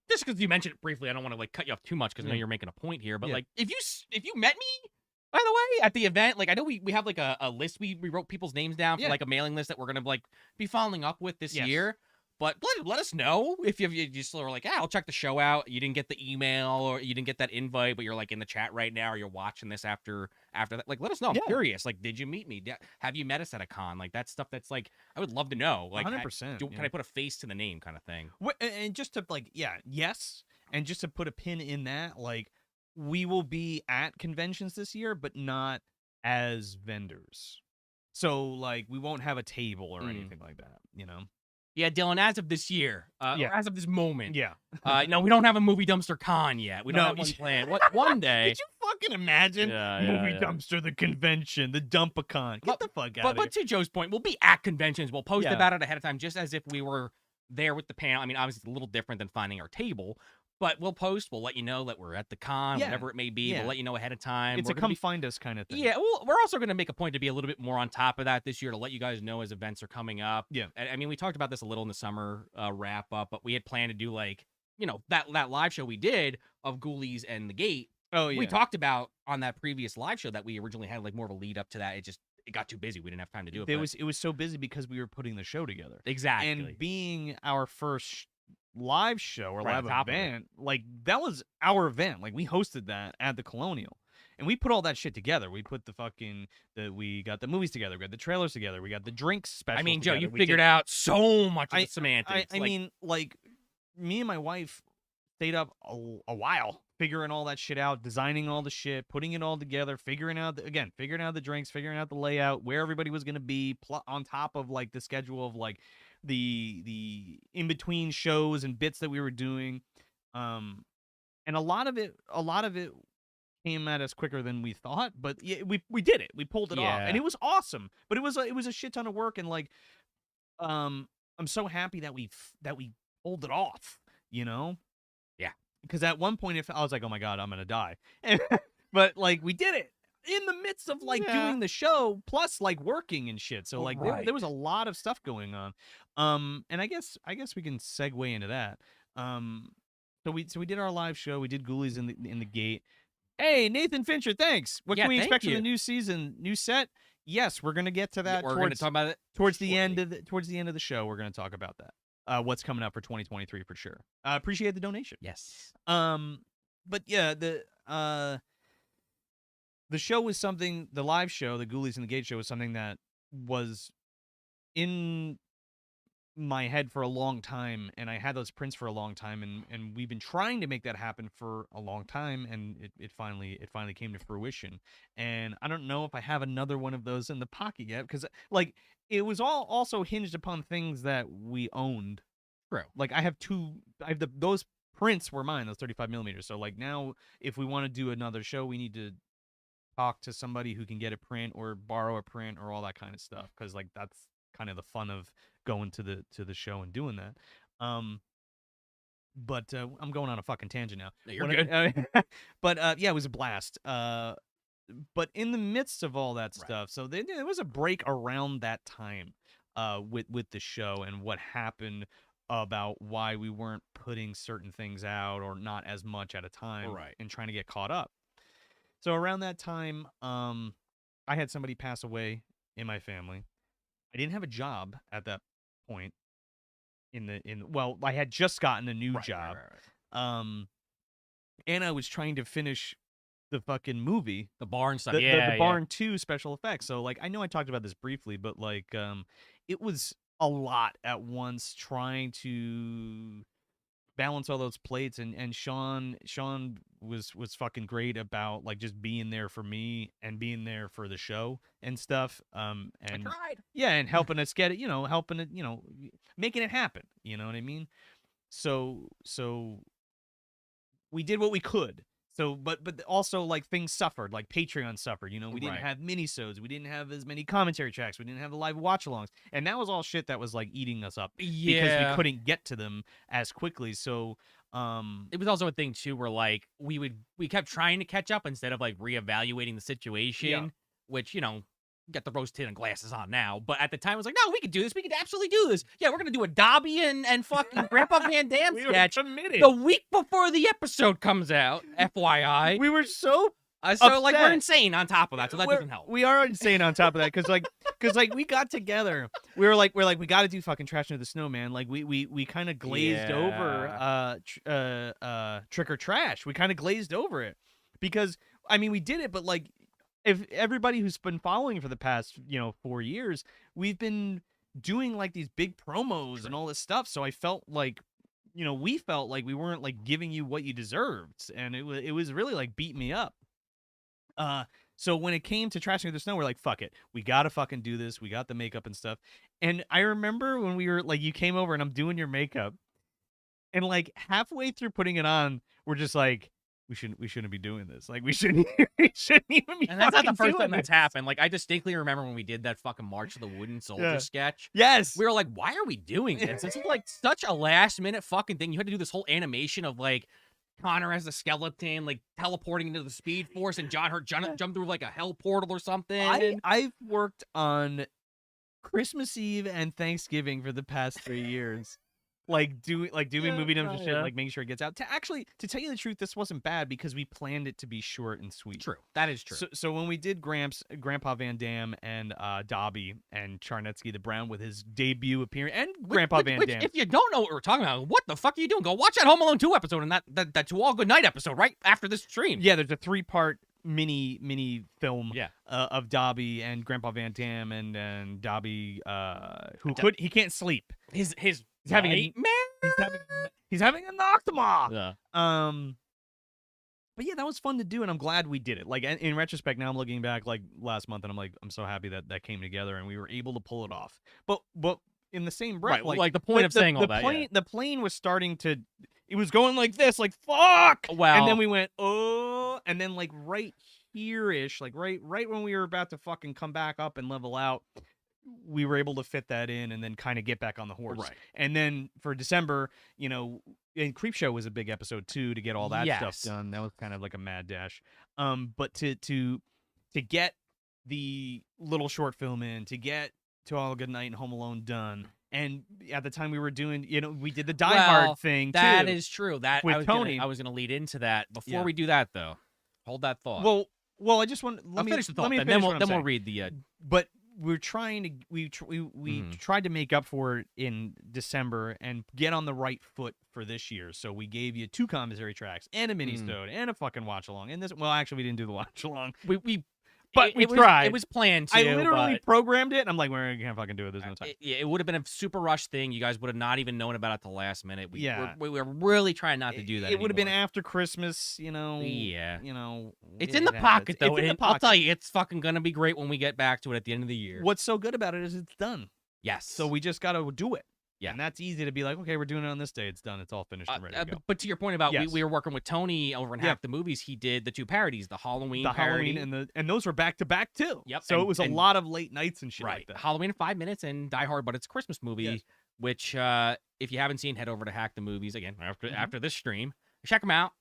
just because you mentioned it briefly, I don't want to like cut you off too much because I know you're making a point here. But like, if you met me, by the way, at the event, like I know we have like a list. We wrote people's names down for like a mailing list that we're gonna like be following up with this year. But let us know if you just are like, I'll check the show out. You didn't get the email or you didn't get that invite, but you're like in the chat right now or you're watching this after that. Like, let us know. I'm curious. Like, did you meet me? Have you met us at a con? Like, that's stuff that's like, I would love to know. Like, 100%. Can I put a face to the name kind of thing? And just to like, yes. And just to put a pin in that, like, we will be at conventions this year, but not as vendors. So, like, we won't have a table or anything like that, you know? Yeah, Dylan, as of this year, or as of this moment. Yeah. No, we don't have a movie dumpster con yet. We don't have one planned. One day. Could you fucking imagine? Movie dumpster, the convention, the dump-a-con. Get the fuck out of here. But to Joe's point, we'll be at conventions. We'll post about it ahead of time, just as if we were there with the panel. I mean, obviously, it's a little different than finding our table. But we'll post. We'll let you know that we're at the con, whatever it may be. We'll let you know ahead of time. It's a come find us kind of thing. Yeah, well, we're also going to make a point to be a little bit more on top of that this year to let you guys know as events are coming up. Yeah. I mean, we talked about this a little in the summer wrap up, but we had planned to do like, you know, that live show we did of Ghoulies and the Gate. Oh, yeah. We talked about on that previous live show that we originally had like more of a lead up to that. It got too busy. We didn't have time to do it. It was so busy because we were putting the show together. Exactly. And being our first live show or live event, like that was our event. Like we hosted that at the Colonial, and we put all that shit together. We put we got the movies together, we got the trailers together, we got the drinks special. I mean, together. Joe, you figured out so much of the semantics. I mean, like me and my wife stayed up a while figuring all that shit out, designing all the shit, putting it all together, figuring out the drinks, figuring out the layout, where everybody was gonna be, on top of like the schedule of like the in between shows and bits that we were doing, and a lot of it came at us quicker than we thought, but we did it, we pulled it off, and it was awesome. But it was a shit ton of work, and like I'm so happy that we pulled it off, you know? Yeah, because at one point I was like, oh my god, I'm gonna die. But like we did it in the midst of like doing the show plus like working and shit, so like there was a lot of stuff going on. And I guess we can segue into that. So we did our live show, we did Ghoulies in the Gate. Hey, Nathan Fincher, thanks. What can we expect from the new season, new set? Yes, we're gonna get to that. We're gonna talk about it towards the end of the show. We're gonna talk about that. What's coming up for 2023 for sure. Appreciate the donation. Yes. But yeah, the show was something, the live show, the Ghoulies in the Gate show, was something that was in my head for a long time, and I had those prints for a long time, and we've been trying to make that happen for a long time, and it finally came to fruition. And I don't know if I have another one of those in the pocket yet, because like it was all also hinged upon things that we owned. True. Like those prints were mine, those 35 millimeters. So like now, if we want to do another show, we need to talk to somebody who can get a print or borrow a print or all that kind of stuff, because like that's kind of the fun of going to the show and doing that. But I'm going on a fucking tangent now. No, you're good. But yeah, it was a blast. But in the midst of all that stuff, so there was a break around that time with the show and what happened about why we weren't putting certain things out or not as much at a time, and trying to get caught up. So around that time, I had somebody pass away in my family. I didn't have a job at that point. Well, I had just gotten a new job. And I was trying to finish the fucking movie, the Barn stuff. The Barn 2 special effects. So like I know I talked about this briefly, but like it was a lot at once trying to balance all those plates, and Sean was fucking great about like just being there for me and being there for the show and stuff, and I tried. and helping us get it, helping it, making it happen, you know what I mean? so we did what we could. So, but also like things suffered, like Patreon suffered. We didn't Right. have minisodes, we didn't have as many commentary tracks, we didn't have the live watch-alongs, and that was all shit that was like eating us up because we Yeah. couldn't get to them as quickly. So, It was also a thing too where like we kept trying to catch up instead of like reevaluating the situation, which got the rose tinted glasses on now, but at the time I was like, no, we could do this. We could absolutely do this. Yeah, we're gonna do a Dobby and fucking Grandpa Van Dam we were sketch committed. the week before the episode comes out. FYI, We were so so like we're upset. insane on top of that, so that doesn't help. We are insane on top of that because like we got together. We're like we got to do fucking Trash Into the Snowman. Like we kind of glazed over Trick or Trash. We kind of glazed over it because I mean we did it, but like if everybody who's been following for the past 4 years, we've been doing like these big promos and all this stuff. So I felt like we felt like we weren't like giving you what you deserved, and it was really like beat me up. So when it came to Trashing Through the Snow, we're like, fuck it. We gotta fucking do this. We got the makeup and stuff. And I remember when we were like, you came over and I'm doing your makeup, and like halfway through putting it on, we're just like, we shouldn't be doing this. Like we shouldn't even be. And that's not the fucking first doing time that's this. happened. Like I distinctly remember when we did that fucking March of the Wooden Soldier Yeah. sketch. Yes. We were like, why are we doing this? This is like such a last minute fucking thing. You had to do this whole animation of like Connor as a skeleton, like teleporting into the Speed Force, and John Hurt jump through like a hell portal or something. I've worked on Christmas Eve and Thanksgiving for the past 3 years. Doing movie numbers and shit, yeah. like making sure it gets out. To tell you the truth, this wasn't bad because we planned it to be short and sweet. True. That is true. So when we did Grandpa Van Dam and Dobby and Charnetsky the Brown with his debut appearance and Grandpa Van Dam. If you don't know what we're talking about, what the fuck are you doing? Go watch that Home Alone 2 episode and that To All Good Night episode right after this stream. Yeah, there's a 3-part mini film Yeah. of Dobby and Grandpa Van Dam and Dobby he can't sleep. He's having he's having a noctama. Yeah. But yeah, that was fun to do, and I'm glad we did it. Like in retrospect, now I'm looking back like last month, and I'm like, I'm so happy that came together and we were able to pull it off. But in the same breath, Right, like the point of saying all that, yeah. the plane was starting to, it was going like this, like fuck. Well, and then we went and then like right here-ish, like right when we were about to fucking come back up and level out, we were able to fit that in and then kind of get back on the horse. Right. And then for December, and Creepshow was a big episode too to get all that stuff done. That was kind of like a mad dash. But to get the little short film in, to get To All Good Night and Home Alone done, and at the time we were doing, we did the Die Hard thing that too. is true. That with Tony. I was gonna lead into that. Before we do that though, hold that thought. Well, I just want I'll finish the thought. Let me Then finish we'll read the. But we're trying to we tried to make up for it in December and get on the right foot for this year. So we gave you 2 commentary tracks and a mini-sode and a fucking watch along. And this, well, actually, we didn't do the watch along. We tried. It was planned to. I literally programmed it, and I'm like, we're gonna fucking do it. There's no time. It would have been a super rush thing. You guys would have not even known about it the last minute. We were really trying not to do that. It would have been after Christmas, Yeah. It's in the pocket though. It's in the pocket. I'll tell you, it's fucking gonna be great when we get back to it at the end of the year. What's so good about it is it's done. Yes. So we just got to do it. Yeah. And that's easy to be like, okay, we're doing it on this day. It's done. It's all finished and ready to go. But to your point about we were working with Tony over in Hack the Movies. He did the 2 parodies, the Halloween parody. and those were back to back too. Yep. So it was a lot of late nights and shit right. like that. Halloween in 5 minutes and Die Hard, but it's a Christmas movie, which if you haven't seen, head over to Hack the Movies again after this stream. Check them out.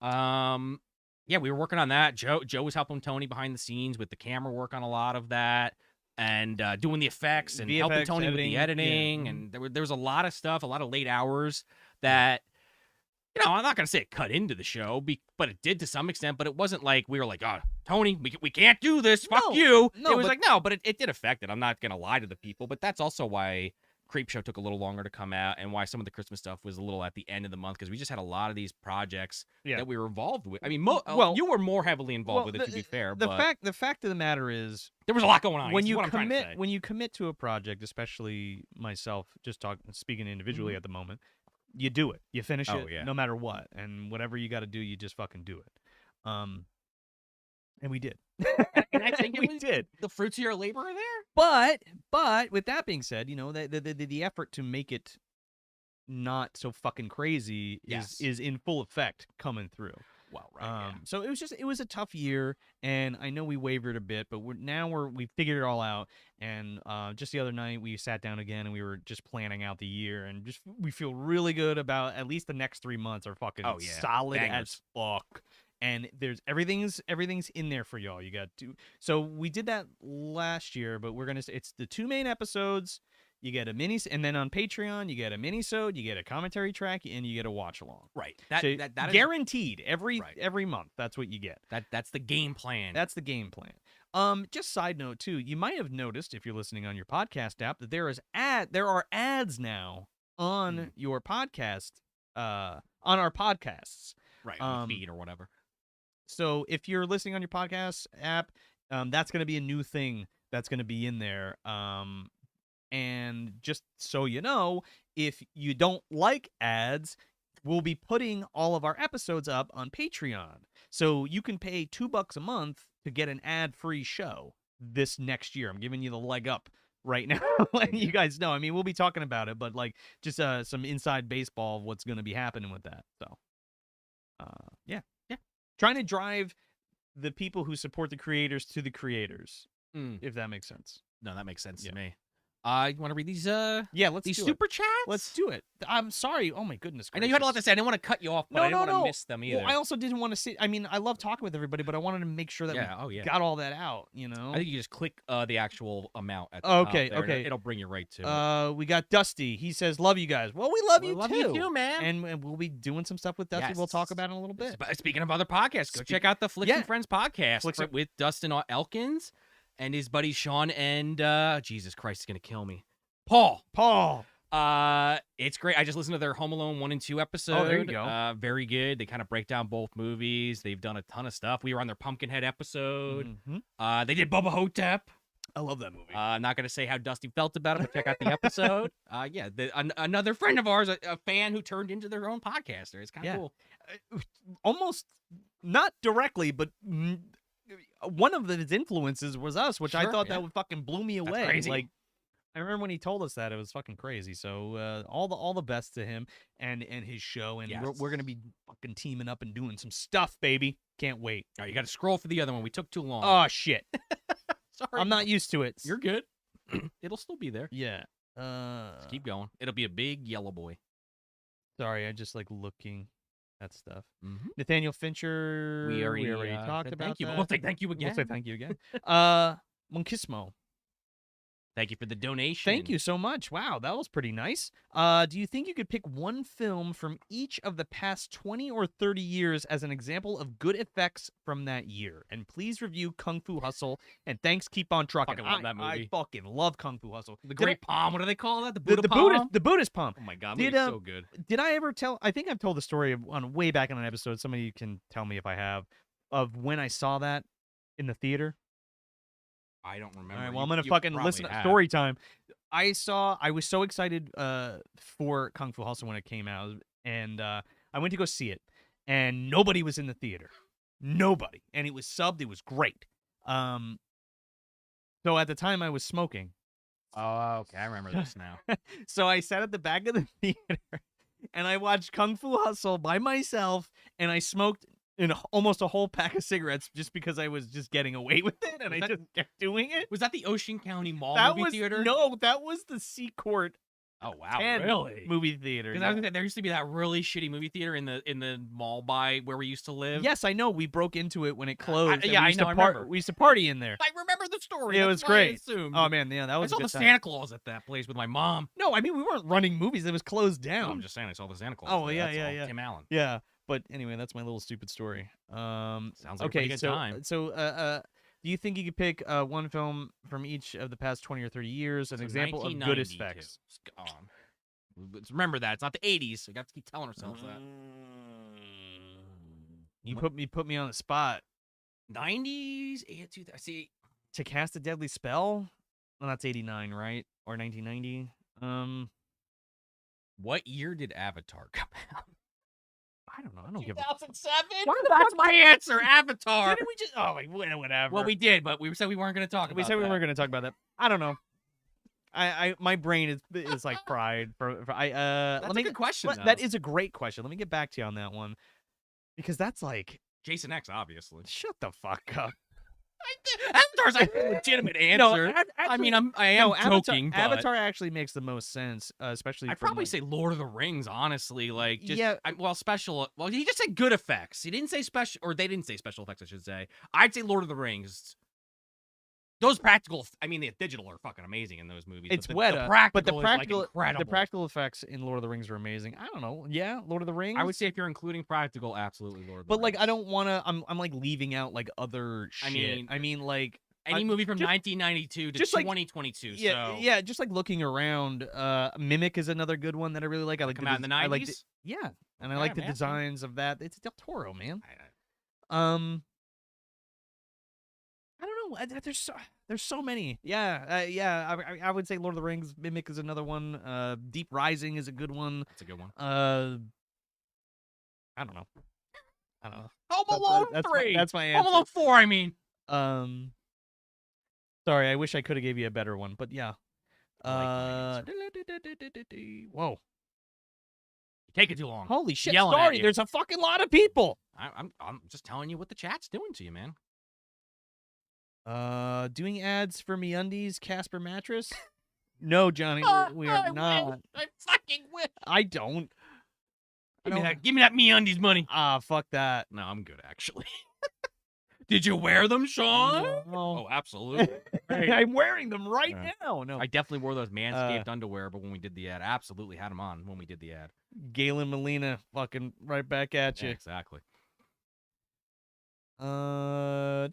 Yeah, we were working on that. Joe was helping Tony behind the scenes with the camera work on a lot of that. And doing the effects and helping Tony with the editing, and there was a lot of stuff, a lot of late hours that, I'm not gonna say it cut into the show, but it did to some extent. But it wasn't like we were like, oh, Tony, we can't do this. Fuck you. No, it was like no, but it did affect it. I'm not gonna lie to the people, but that's also why Creepshow took a little longer to come out, and why some of the Christmas stuff was a little at the end of the month, because we just had a lot of these projects that we were involved with. I mean, you were more heavily involved with it, to be fair. The fact of the matter is, there was a lot going on. When you commit to a project, especially myself, speaking individually at the moment, you do it. You finish it no matter what, and whatever you got to do, you just fucking do it. And we did. And I think we did. The fruits of your labor are there. But with that being said, the effort to make it not so fucking crazy is in full effect coming through. Well, right. So it was a tough year, and I know we wavered a bit, but we figured it all out. And just the other night we sat down again and we were just planning out the year, and we feel really good about at least the next 3 months are fucking solid as fuck. And there's everything's in there for y'all. You got to. So we did that last year, but it's the 2 main episodes. You get a mini, and then on Patreon, you get a mini-sode, you get a commentary track, and you get a watch-along. Right. That is guaranteed every month. That's what you get. That's the game plan. That's the game plan. Just side note too, you might have noticed if you're listening on your podcast app that there are ads now on your podcast, on our podcasts. Right, on the feed or whatever. So if you're listening on your podcast app, that's going to be a new thing that's going to be in there. And just so you know, if you don't like ads, we'll be putting all of our episodes up on Patreon. So you can pay $2 a month to get an ad-free show this next year. I'm giving you the leg up right now, letting you guys know. I mean, we'll be talking about it, but like just some inside baseball of what's going to be happening with that. So, yeah. Trying to drive the people who support the creators to the creators, if that makes sense. No, that makes sense to me. You want to read these? Let's do super chats. Let's do it. I'm sorry. Oh my goodness gracious. I know you had a lot to say. I didn't want to cut you off, but I didn't want to miss them either. Well, I also didn't want to see. I mean, I love talking with everybody, but I wanted to make sure that we got all that out. You know. I think you just click the actual amount at the top there. Okay. It'll bring you right to it. We got Dusty. He says, "Love you guys." Well, we love you too. You too, man. And we'll be doing some stuff with Dusty. Yes. We'll talk about it in a little bit. Speaking of other podcasts, go check out the Flicks and Friends podcast with Dustin Elkins and his buddy Sean and Jesus Christ, he's gonna kill me. Paul. It's great. I just listened to their Home Alone 1 and 2 episode. Oh, there you go. Very good. They kind of break down both movies. They've done a ton of stuff. We were on their Pumpkinhead episode. They did Bubba Hotep. I love that movie. I'm not going to say how Dusty felt about it, but check out the episode. Another friend of ours, a fan who turned into their own podcaster. It's kind of cool. Almost not directly, but one of his influences was us, which I thought that would fucking blew me away. That's crazy. Like, I remember when he told us that, it was fucking crazy. So all the best to him and his show, and we're gonna be fucking teaming up and doing some stuff, baby. Can't wait. All right, you got to scroll for the other one. We took too long. Oh shit. Sorry, I'm not used to it. You're good. It'll still be there. Yeah. Just keep going. It'll be a big yellow boy. Sorry, I just like looking at stuff. Nathaniel Fincher. We already talked about. Thank you. That. But we'll say thank you again. We'll say thank you again. Monkismo. Thank you for the donation. Thank you so much. Wow, that was pretty nice. Do you think you could pick one film from each of the past 20 or 30 years as an example of good effects from that year? And please review Kung Fu Hustle. And thanks, keep on trucking. Fucking love that movie. I fucking love Kung Fu Hustle. The Great Palm. What do they call that? The Buddha Palm? The Buddhist Palm. Oh my God, movie's so good. Did I ever tell? I think I've told the story on way back in an episode. Somebody can tell me if I have, of when I saw that in the theater. I don't remember. All right, well, I'm gonna fucking listen to story time. I was so excited for Kung Fu Hustle when it came out, and I went to go see it, and nobody was in the theater. Nobody. And it was subbed. It was great. So at the time I was smoking. Oh, okay. I remember this now. So I sat at the back of the theater, and I watched Kung Fu Hustle by myself, and I smoked almost a whole pack of cigarettes just because I was just getting away with it, and I just kept doing it. Was that the Ocean County Mall movie theater? No, that was the Seacourt. Oh wow, 10 really? Movie theater. Because there used to be that really shitty movie theater in the mall by where we used to live. Yes, I know. We broke into it when it closed. I remember. We used to party in there. I remember the story. It was great. Oh man, yeah, that was. I saw the Santa Claus at that place with my mom. No, I mean we weren't running movies. It was closed down. No, I'm just saying I saw the Santa Claus. Oh yeah. Tim Allen. Yeah. But anyway, that's my little stupid story. Sounds like a pretty good time. So, do you think you could pick one film from each of the past 20 or 30 years as an example of good effects? Let's remember that. It's not the 80s, so we have to keep telling ourselves that. You put me on the spot. 90s? See, To Cast a Deadly Spell? Well, that's 89, right? Or 1990? What year did Avatar come out? I don't know. I don't give a 2007? That's my answer. Avatar. Didn't we just? Oh, whatever. Well, we did, but we said we weren't going to talk about that. We said we weren't going to talk about that. I don't know. my brain is like fried for I That's let me a good question. that is a great question. Let me get back to you on that one because that's like Jason X, obviously. shut the fuck up. Avatar's like a legitimate answer. I mean, I am joking, but Avatar actually makes the most sense, especially. I'd from, probably like, say Lord of the Rings, honestly. Like, just Yeah. special. Well, he just said good effects. He didn't say special, or they didn't say special effects. I should say. I'd say Lord of the Rings. Those practical, I mean, the digital are fucking amazing in those movies. It's but weta, the practical but the is, practical, like, incredible. the practical effects in Lord of the Rings are amazing. I don't know. Yeah, Lord of the Rings. I would say if you're including practical, absolutely Lord of the but Rings. like I don't want to. I'm like leaving out like other shit. I mean like any movie from 1992 to just like 2022. Yeah, so yeah. Just like looking around. Mimic is another good one that I really like. I like come out in the 90s. I like yeah, and I Okay, like the man. designs of that. It's Del Toro, man. I don't know. There's so many. Yeah, yeah. I would say Lord of the Rings. Mimic is another one. Deep Rising is a good one. That's a good one. I don't know. Home Alone 3. That's my answer. Home Alone 4. I mean. Sorry. I wish I could have gave you a better one, but yeah. I Whoa. Taking too long. Holy shit! Yelling at Sorry, you. there's a fucking lot of people. I'm just telling you what the chat's doing to you, man. Doing ads for MeUndies, Casper mattress. No, Johnny, we are not. I fucking wish. I don't. Give me that MeUndies money. Fuck that. No, I'm good actually. Did you wear them, Sean? No. Oh, absolutely. Right. I'm wearing them right Yeah. now. No, I definitely wore those Manscaped underwear, but when we did the ad, absolutely had them on when we did the ad. Galen Molina, fucking right back at you. Yeah, exactly. Oh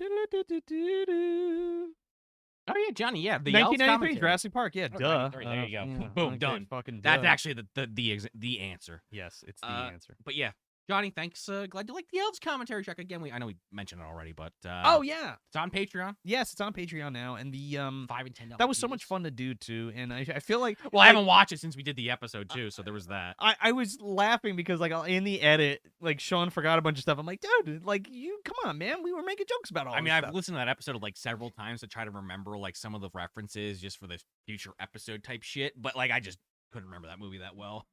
yeah, Johnny. Yeah, the Yells 1993 commentary. Jurassic Park. Yeah, Oh, duh. 93, there you go. Yeah, Boom, okay, done. Fucking duh. That's actually the answer. Yes, it's the answer. But yeah, Johnny, thanks. Glad you like the Elves commentary track again. I know we mentioned it already, but Oh yeah, it's on Patreon. yes, it's on Patreon now, and the $5 and $10. that was so much fun to do too, and I feel like Well, I haven't watched it since we did the episode too, so there was that. I was laughing because like in the edit, like Sean forgot a bunch of stuff. I'm like, dude, like you come on, man, we were making jokes about all. I mean, this I've stuff. listened to that episode like several times to try to remember like some of the references just for the future episode type shit, but like I just couldn't remember that movie that well.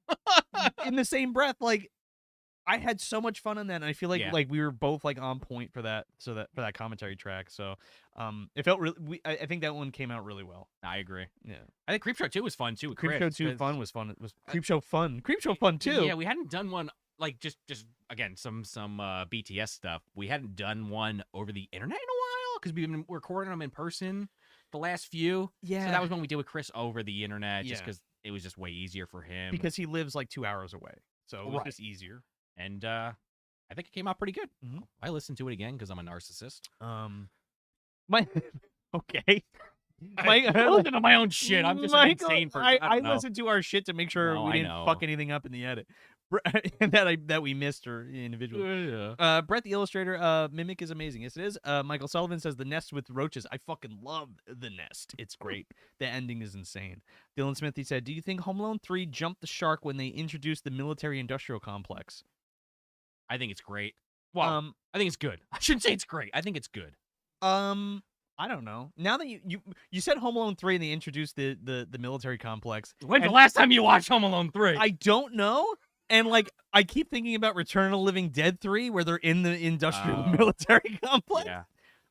In the same breath, like I had so much fun on that, and I feel like Yeah. like we were both like on point for that, for that commentary track. So, it felt really. I think that one came out really well. I agree. Yeah, I think Creepshow 2 was fun too. With Creepshow Chris, 2 'cause- fun was fun. It was Creepshow fun. Creepshow fun too. Yeah, we hadn't done one like just again some BTS stuff. We hadn't done one over the internet in a while because we've been recording them in person the last few. Yeah. So that was when we did with Chris over the internet, just Yeah. because it was just way easier for him. because he lives like 2 hours away, so it was Right. just easier. And I think it came out pretty good. Mhm. I listened to it again because I'm a narcissist. My okay. I listen to my own shit. I'm just an Michael, insane person. I don't know. listen to our shit to make sure No, we I didn't know. fuck anything up in the edit, and that we missed or individually. Yeah. Brett the Illustrator, Mimic is amazing. Yes, it is. Michael Sullivan says The Nest with Roaches. I fucking love The Nest. It's great. The ending is insane. Dylan Smith, he said, do you think Home Alone 3 jumped the shark when they introduced the military-industrial complex? I think it's great. Well, I think it's good. I shouldn't say it's great. I think it's good. I don't know. Now that you said Home Alone 3 and they introduced the military complex. When's the last time you watched Home Alone 3? I don't know. And like I keep thinking about Return of the Living Dead 3 where they're in the industrial military complex. Yeah.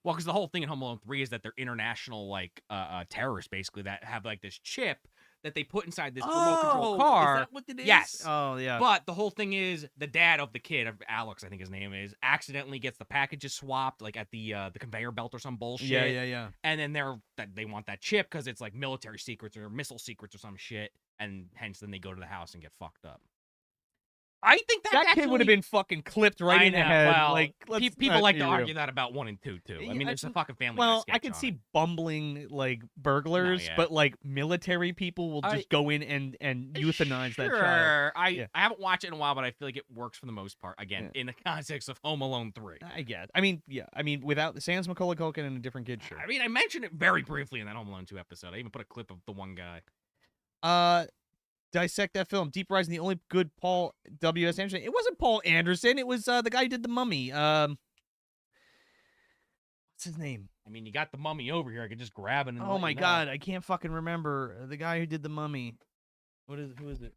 Well, because the whole thing in Home Alone 3 is that they're international like terrorists basically that have like this chip that they put inside this remote control car. Is that what it is? Yes. Oh yeah. But the whole thing is the dad of the kid, Alex, I think his name is, accidentally gets the packages swapped like at the conveyor belt or some bullshit. Yeah. And then they want that chip because it's like military secrets or missile secrets or some shit, and hence then they go to the house and get fucked up. I think that kid would have been fucking clipped right in the head. Well, like people like to argue that about 1 and 2 too. I Yeah, mean, there's a fucking family. Well, Guy I can sketch see on it. bumbling like burglars, No, yeah. but like military people will just go in and euthanize that child. Sure. Yeah. I haven't watched it in a while, but I feel like it works for the most part. Again, in the context of Home Alone 3. I guess. I mean, yeah. I mean, without the Sans Macaulay Culkin and a different kid, sure. I mean, I mentioned it very briefly in that Home Alone 2 episode. I even put a clip of the one guy. Dissect that film. Deep Rising, the only good Paul W.S. Anderson. It wasn't Paul Anderson. It was the guy who did The Mummy. What's his name? I mean, you got the mummy over here. I could just grab it. And Oh let my you know. god, I can't fucking remember the guy who did the Mummy. Who is it?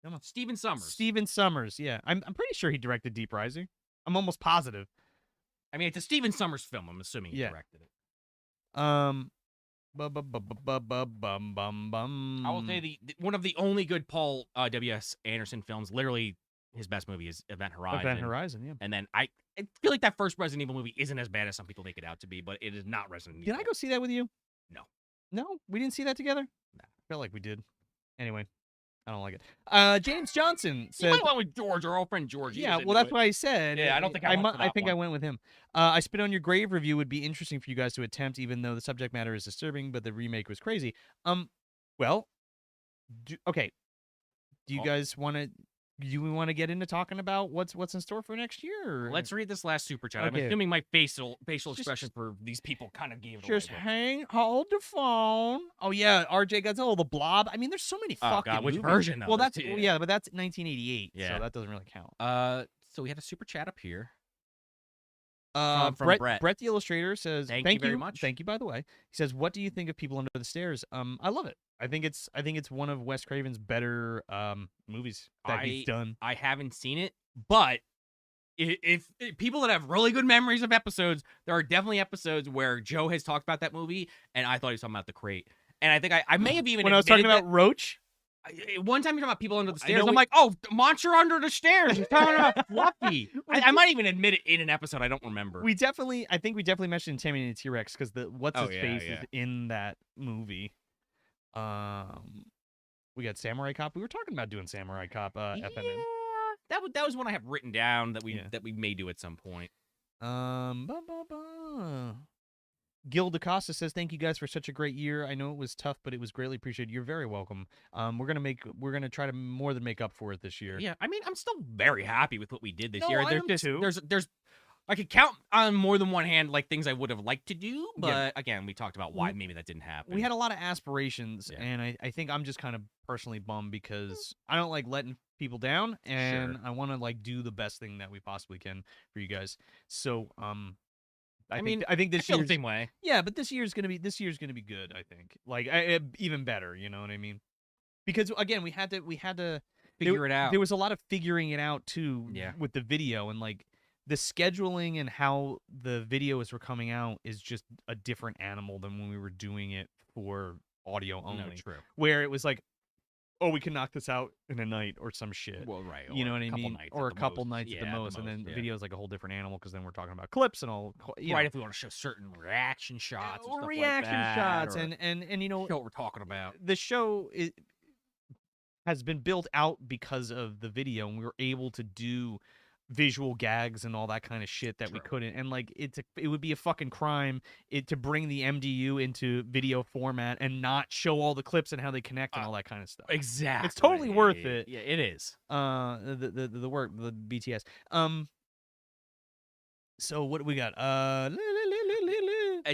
Come on. Steven Summers. Steven Summers. Yeah, I'm pretty sure he directed Deep Rising. I'm almost positive. I mean, it's a Steven Summers film. I'm assuming he directed it. I will say one of the only good Paul W.S. Anderson films. Literally, his best movie is Event Horizon. Event Horizon, yeah. And then I feel like that first Resident Evil movie isn't as bad as some people make it out to be, but it is not Resident Evil. Did I go see that with you? No. No, we didn't see that together. Nah. I felt like we did. Anyway, I don't like it. James Johnson said. You might went with George, our old friend George. Yeah, well, that's what I said. Yeah, I don't think I think I went with him. I Spit on Your Grave review would be interesting for you guys to attempt, even though the subject matter is disturbing, but the remake was crazy. Well, okay. Do you guys want to? Do we want to get into talking about what's in store for next year? Or? Let's read this last super chat. Okay. I'm assuming my facial expression for these people kind of gave it away. Just hold the phone. Oh yeah, RJ Godzilla, the Blob. I mean, there's so many fucking God, which movies. version though? Well, that's yeah, but that's 1988, Yeah. so that doesn't really count. So we had a super chat up here. From Brett. Brett the Illustrator says, Thank you very much. Thank you, by the way. He says, what do you think of People Under the Stairs? I love it. I think it's one of Wes Craven's better movies that he's done. I haven't seen it, but if people that have really good memories of episodes, there are definitely episodes where Joe has talked about that movie, and I thought he was talking about The Crate. And I think I may have even when I was talking about Roach. One time you're talking about People Under the Stairs. I'm like, oh, Monster Under the Stairs. He's talking about Fluffy. I might even admit it in an episode. I don't remember. I think we definitely mentioned Tammy and the T-Rex because what's his face is in that movie. We got Samurai Cop. We were talking about doing Samurai Cop. FMN. That was one I have written down that we may do at some point. Gil DaCosta says, "Thank you guys for such a great year. I know it was tough, but it was greatly appreciated. You're very welcome. We're gonna try to more than make up for it this year." Yeah, I mean, I'm still very happy with what we did this year. I am too. There's I could count on more than one hand like things I would have liked to do, but again, we talked about why maybe that didn't happen. We had a lot of aspirations, and I think I'm just kind of personally bummed because I don't like letting people down, and I want to like do the best thing that we possibly can for you guys. So I think this year the same way. Yeah, but this year's gonna be good. I think like even better. You know what I mean? Because again, we had to figure it out. There was a lot of figuring it out too. Yeah. With the video and like the scheduling and how the videos were coming out is just a different animal than when we were doing it for audio only. No, true. Where it was like, oh, we can knock this out in a night or some shit. Well, right. You know what I mean? Or a couple nights at the most. And then the video is like a whole different animal because then we're talking about clips and all. Right, if we want to show certain reaction shots and stuff reaction like that, shots. And you know what we're talking about. The show has been built out because of the video, and we were able to do visual gags and all that kind of shit that we couldn't. And like it would be a fucking crime to bring the MDU into video format and not show all the clips and how they connect and all that kind of stuff. Exactly. It's totally worth it. Yeah, it is. The work, the BTS. So what do we got?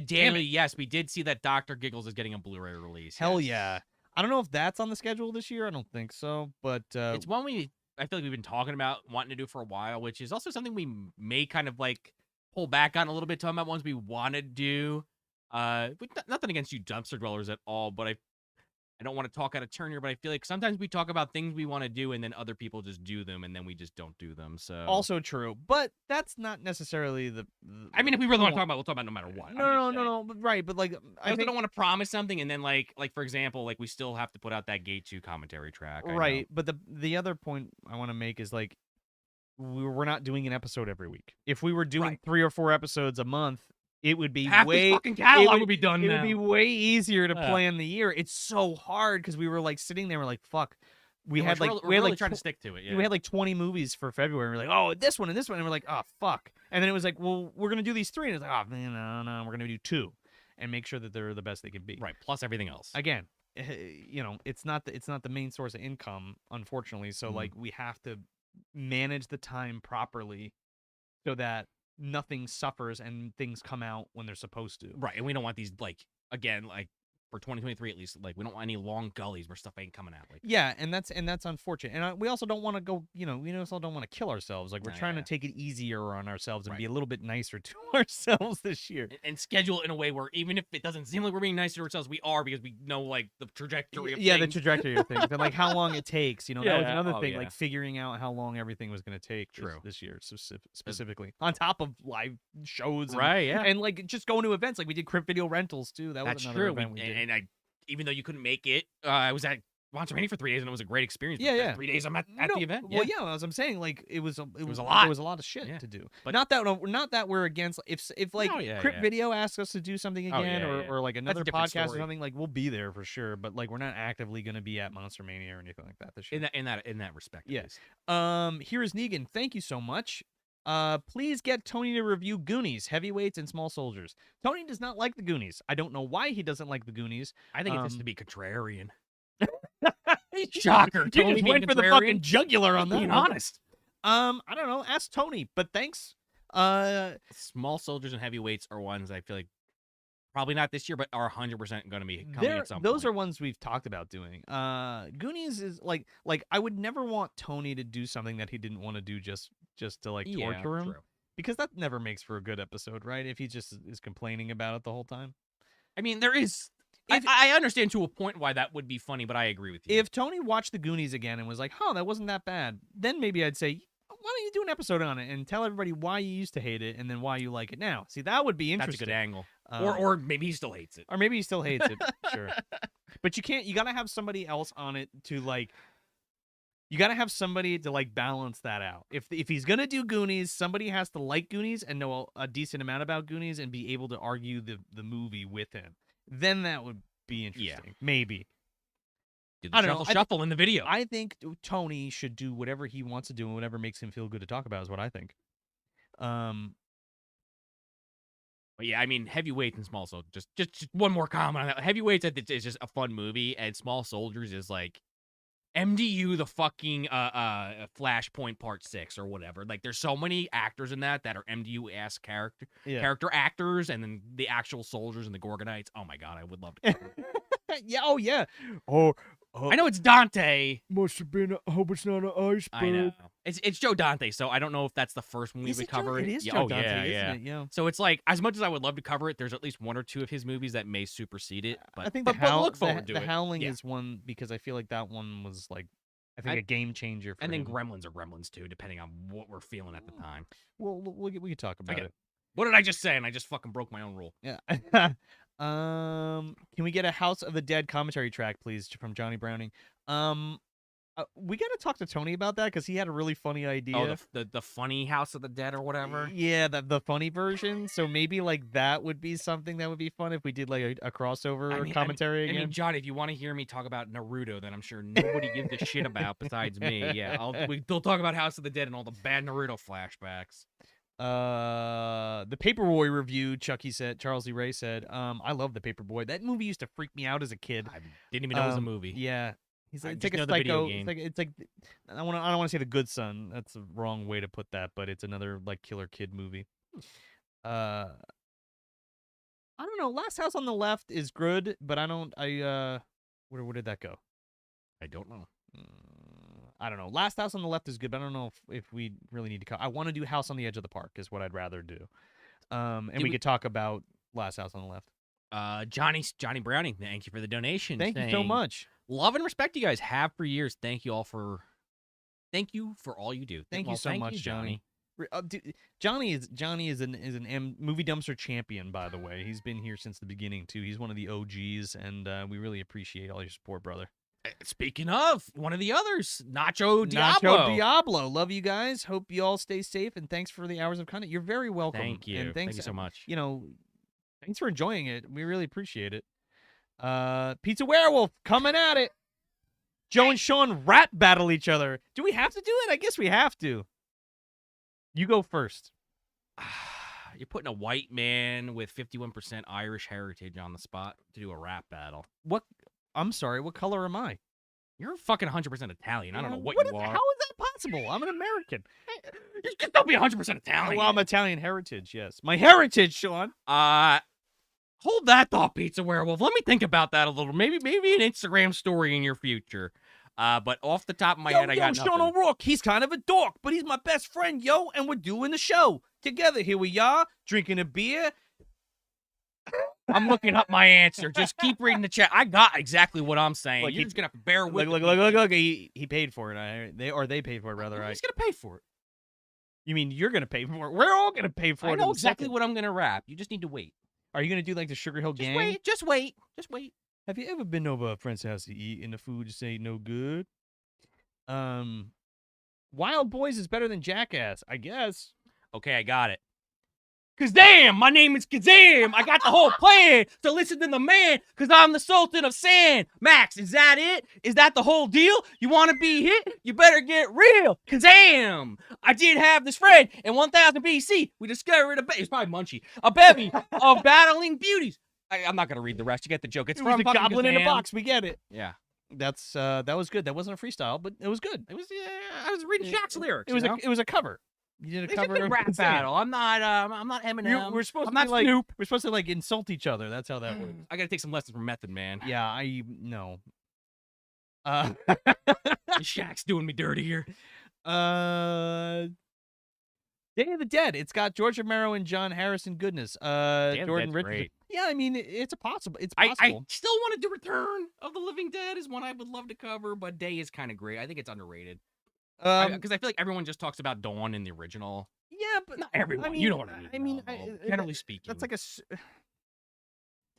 Daily, yes, we did see that Dr. Giggles is getting a Blu-ray release. Hell yeah. I don't know if that's on the schedule this year. I don't think so, but it's one I feel like we've been talking about wanting to do for a while, which is also something we may kind of like pull back on a little bit, talking about ones we want to do. Nothing against you dumpster dwellers at all, but I don't want to talk out of turn here, but I feel like sometimes we talk about things we want to do and then other people just do them and then we just don't do them. So also true, but that's not necessarily the I mean, if we really want to talk about it, we'll talk about it no matter what. No, right, but like I don't want to promise something and then like for example, like we still have to put out that Gate 2 commentary track. Right, but the other point I want to make is like we're not doing an episode every week. If we were doing 3 or 4 episodes a month, it would be half the fucking catalog would be done. It would be way easier to plan the year. It's so hard because we were like sitting there, we're like, fuck. We had like trying to stick to it. Yeah. We had like 20 movies for February. And we're like, oh, this one and this one, and we're like, oh fuck. And then it was like, well, we're gonna do these 3, and it's like, oh man, no, we're gonna do 2, and make sure that they're the best they can be. Right. Plus everything else. Again, you know, it's not the main source of income, unfortunately. So like, we have to manage the time properly so that nothing suffers and things come out when they're supposed to. Right, and we don't want these like again like for 2023 at least. Like we don't want any long gullies where stuff ain't coming out. Like Yeah, and that's unfortunate. And we also don't want to go, we also don't want to kill ourselves. Like we're trying to take it easier on ourselves and be a little bit nicer to ourselves this year. And schedule it in a way where even if it doesn't seem like we're being nicer to ourselves, we are, because we know like the trajectory of the things. trajectory of things and like how long it takes. That was another thing, yeah. like figuring out how long everything was going to take this year, so specifically on top of live shows, and like just going to events. Like we did Crypt Video Rentals too. That's another event we did. And I, even though you couldn't make it, I was at Monster Mania for 3 days and it was a great experience. Yeah. 3 days I'm at the event. Well, as I'm saying, like it was a lot. There was a lot of shit to do. But not that we're against. If like Crypt Video asks us to do something again, or like another podcast or something, like we'll be there for sure. But like we're not actively going to be at Monster Mania or anything like that this year. In that respect. Yes. Here is Negan. Thank you so much. Please get Tony to review Goonies, Heavyweights, and Small Soldiers. Tony does not like the Goonies. I don't know why he doesn't like the Goonies. I think it's just to be contrarian. Shocker. You just went for the fucking jugular on that. Being honest. I don't know. Ask Tony, but thanks. Small Soldiers and Heavyweights are ones I feel like probably not this year, but are 100% going to be coming at some point. Those are ones we've talked about doing. Goonies is like I would never want Tony to do something that he didn't want to do just to like torture him. True. Because that never makes for a good episode, right? If he just is complaining about it the whole time. I mean, there is... I understand to a point why that would be funny, but I agree with you. If Tony watched the Goonies again and was like, that wasn't that bad, then maybe I'd say, why don't you do an episode on it and tell everybody why you used to hate it and then why you like it now? See, that would be interesting. That's a good angle. Or maybe he still hates it. Or maybe he still hates it. Sure. But you got to have somebody else on it to like... You got to have somebody to like balance that out. If he's going to do Goonies, somebody has to like Goonies and know a decent amount about Goonies and be able to argue the movie with him. Then that would be interesting. Yeah. Maybe. Do the shuffle in the video. I think Tony should do whatever he wants to do and whatever makes him feel good to talk about is what I think. But yeah, I mean, Heavyweights and Small Soldiers. Just one more comment on that. Heavyweights is just a fun movie, and Small Soldiers is like MDU the fucking Flashpoint Part 6 or whatever. Like there's so many actors in that are MDU-ass character actors, and then the actual soldiers and the Gorgonites. Oh my god, I would love to cover it. Yeah. I know it's Dante. Must have been. I hope it's not an iceberg. I know. It's Joe Dante, so I don't know if that's the first one we would cover. It is Joe Dante, isn't it? Yeah. So it's like, as much as I would love to cover it, there's at least one or two of his movies that may supersede it. But I think but look forward to it. The Howling is one, because I feel like that one was like, I think a game changer for him. And then Gremlins are Gremlins too, depending on what we're feeling at the time. Well, we can talk about it. What did I just say? And I just fucking broke my own rule. Yeah. Can we get a House of the Dead commentary track, please, from Johnny Browning? We got to talk to Tony about that because he had a really funny idea. Oh, the funny House of the Dead or whatever. Yeah, the funny version. So maybe like that would be something that would be fun if we did like a crossover commentary again. I mean, John, if you want to hear me talk about Naruto, then I'm sure nobody gives a shit about besides me. Yeah, we'll talk about House of the Dead and all the bad Naruto flashbacks. The Paperboy review, Charles Lee Ray said, I love the Paperboy. That movie used to freak me out as a kid. I didn't even know it was a movie. Yeah. He's like, it's like a psycho. It's like I don't want to say The Good Son. That's the wrong way to put that, but it's another like killer kid movie. I don't know. Last House on the Left is good, but where did that go? I don't know. I don't know. Last House on the Left is good, but I don't know if we really need to I want to do House on the Edge of the Park is what I'd rather do. And we could talk about Last House on the Left. Johnny Browning, thank you for the donation. Thank you so much. Love and respect you guys have for years. Thank you for all you do. Thank you so much, Johnny. Dude, Johnny is an movie dumpster champion, by the way. He's been here since the beginning too. He's one of the OGs, and we really appreciate all your support, brother. Speaking of, one of the others, Nacho Diablo. Love you guys. Hope you all stay safe, and thanks for the hours of content. You're very welcome. Thank you. And thank you so much. Thanks for enjoying it. We really appreciate it. Pizza Werewolf coming at it. Joe and Sean rap battle each other. Do we have to do it? I guess we have to. You go first. You're putting a white man with 51% Irish heritage on the spot to do a rap battle. What? I'm sorry. What color am I? You're fucking 100% Italian. I don't know what you are. How is that possible? I'm an American. You just don't be 100% Italian. Well, I'm Italian heritage, yes. My heritage, Sean. Hold that thought, Pizza Werewolf. Let me think about that a little. Maybe an Instagram story in your future. But off the top of my head, I got Sean nothing. O'Rourke, he's kind of a dork, but he's my best friend, yo, and we're doing the show together. Here we are, drinking a beer. I'm looking up my answer. Just keep reading the chat. I got exactly what I'm saying. Like, You're just gonna have to bear with me. Look. He paid for it. They paid for it, rather. He's gonna pay for it. You mean you're gonna pay for it? We're all gonna pay for it. I know exactly what I'm gonna rap. You just need to wait. Are you gonna do like the Sugar Hill Gang? Just wait. Have you ever been over a friend's house to eat and the food just ain't no good? Wild Boys is better than Jackass, I guess. Okay, I got it. Kazam! My name is Kazam! I got the whole plan to listen to the man, because I'm the Sultan of Sand. Max, is that it? Is that the whole deal? You want to be hit? You better get real. Kazam! I did have this friend in 1000 BC. We discovered it's probably Munchie. A bevy of battling beauties. I'm not going to read the rest. You get the joke. It's It was from a fucking goblin in a Kazam. box. We get it. Yeah. That was good. That wasn't a freestyle, but it was good. It was, I was reading Shaq's lyrics. It was a cover. You did a It's cover a good of rap Kazam. battle. I'm not Eminem. We're supposed I'm to not be like Snoop. we're supposed to like insult each other. That's how that works. I got to take some lessons from Method Man. Yeah, I know. Shaq's doing me dirty here. Day of the Dead. It's got George Romero and John Harrison goodness. Damn, Jordan that's Richardson. great. Yeah, I mean it's possible. It's I possible. still wanted to Return of the Living Dead is one I would love to cover, but Day is kind of great. I think it's underrated. Because I feel like everyone just talks about Dawn in the original. Yeah, but Not everyone. I mean, You know what I mean. I mean, generally speaking. that's like a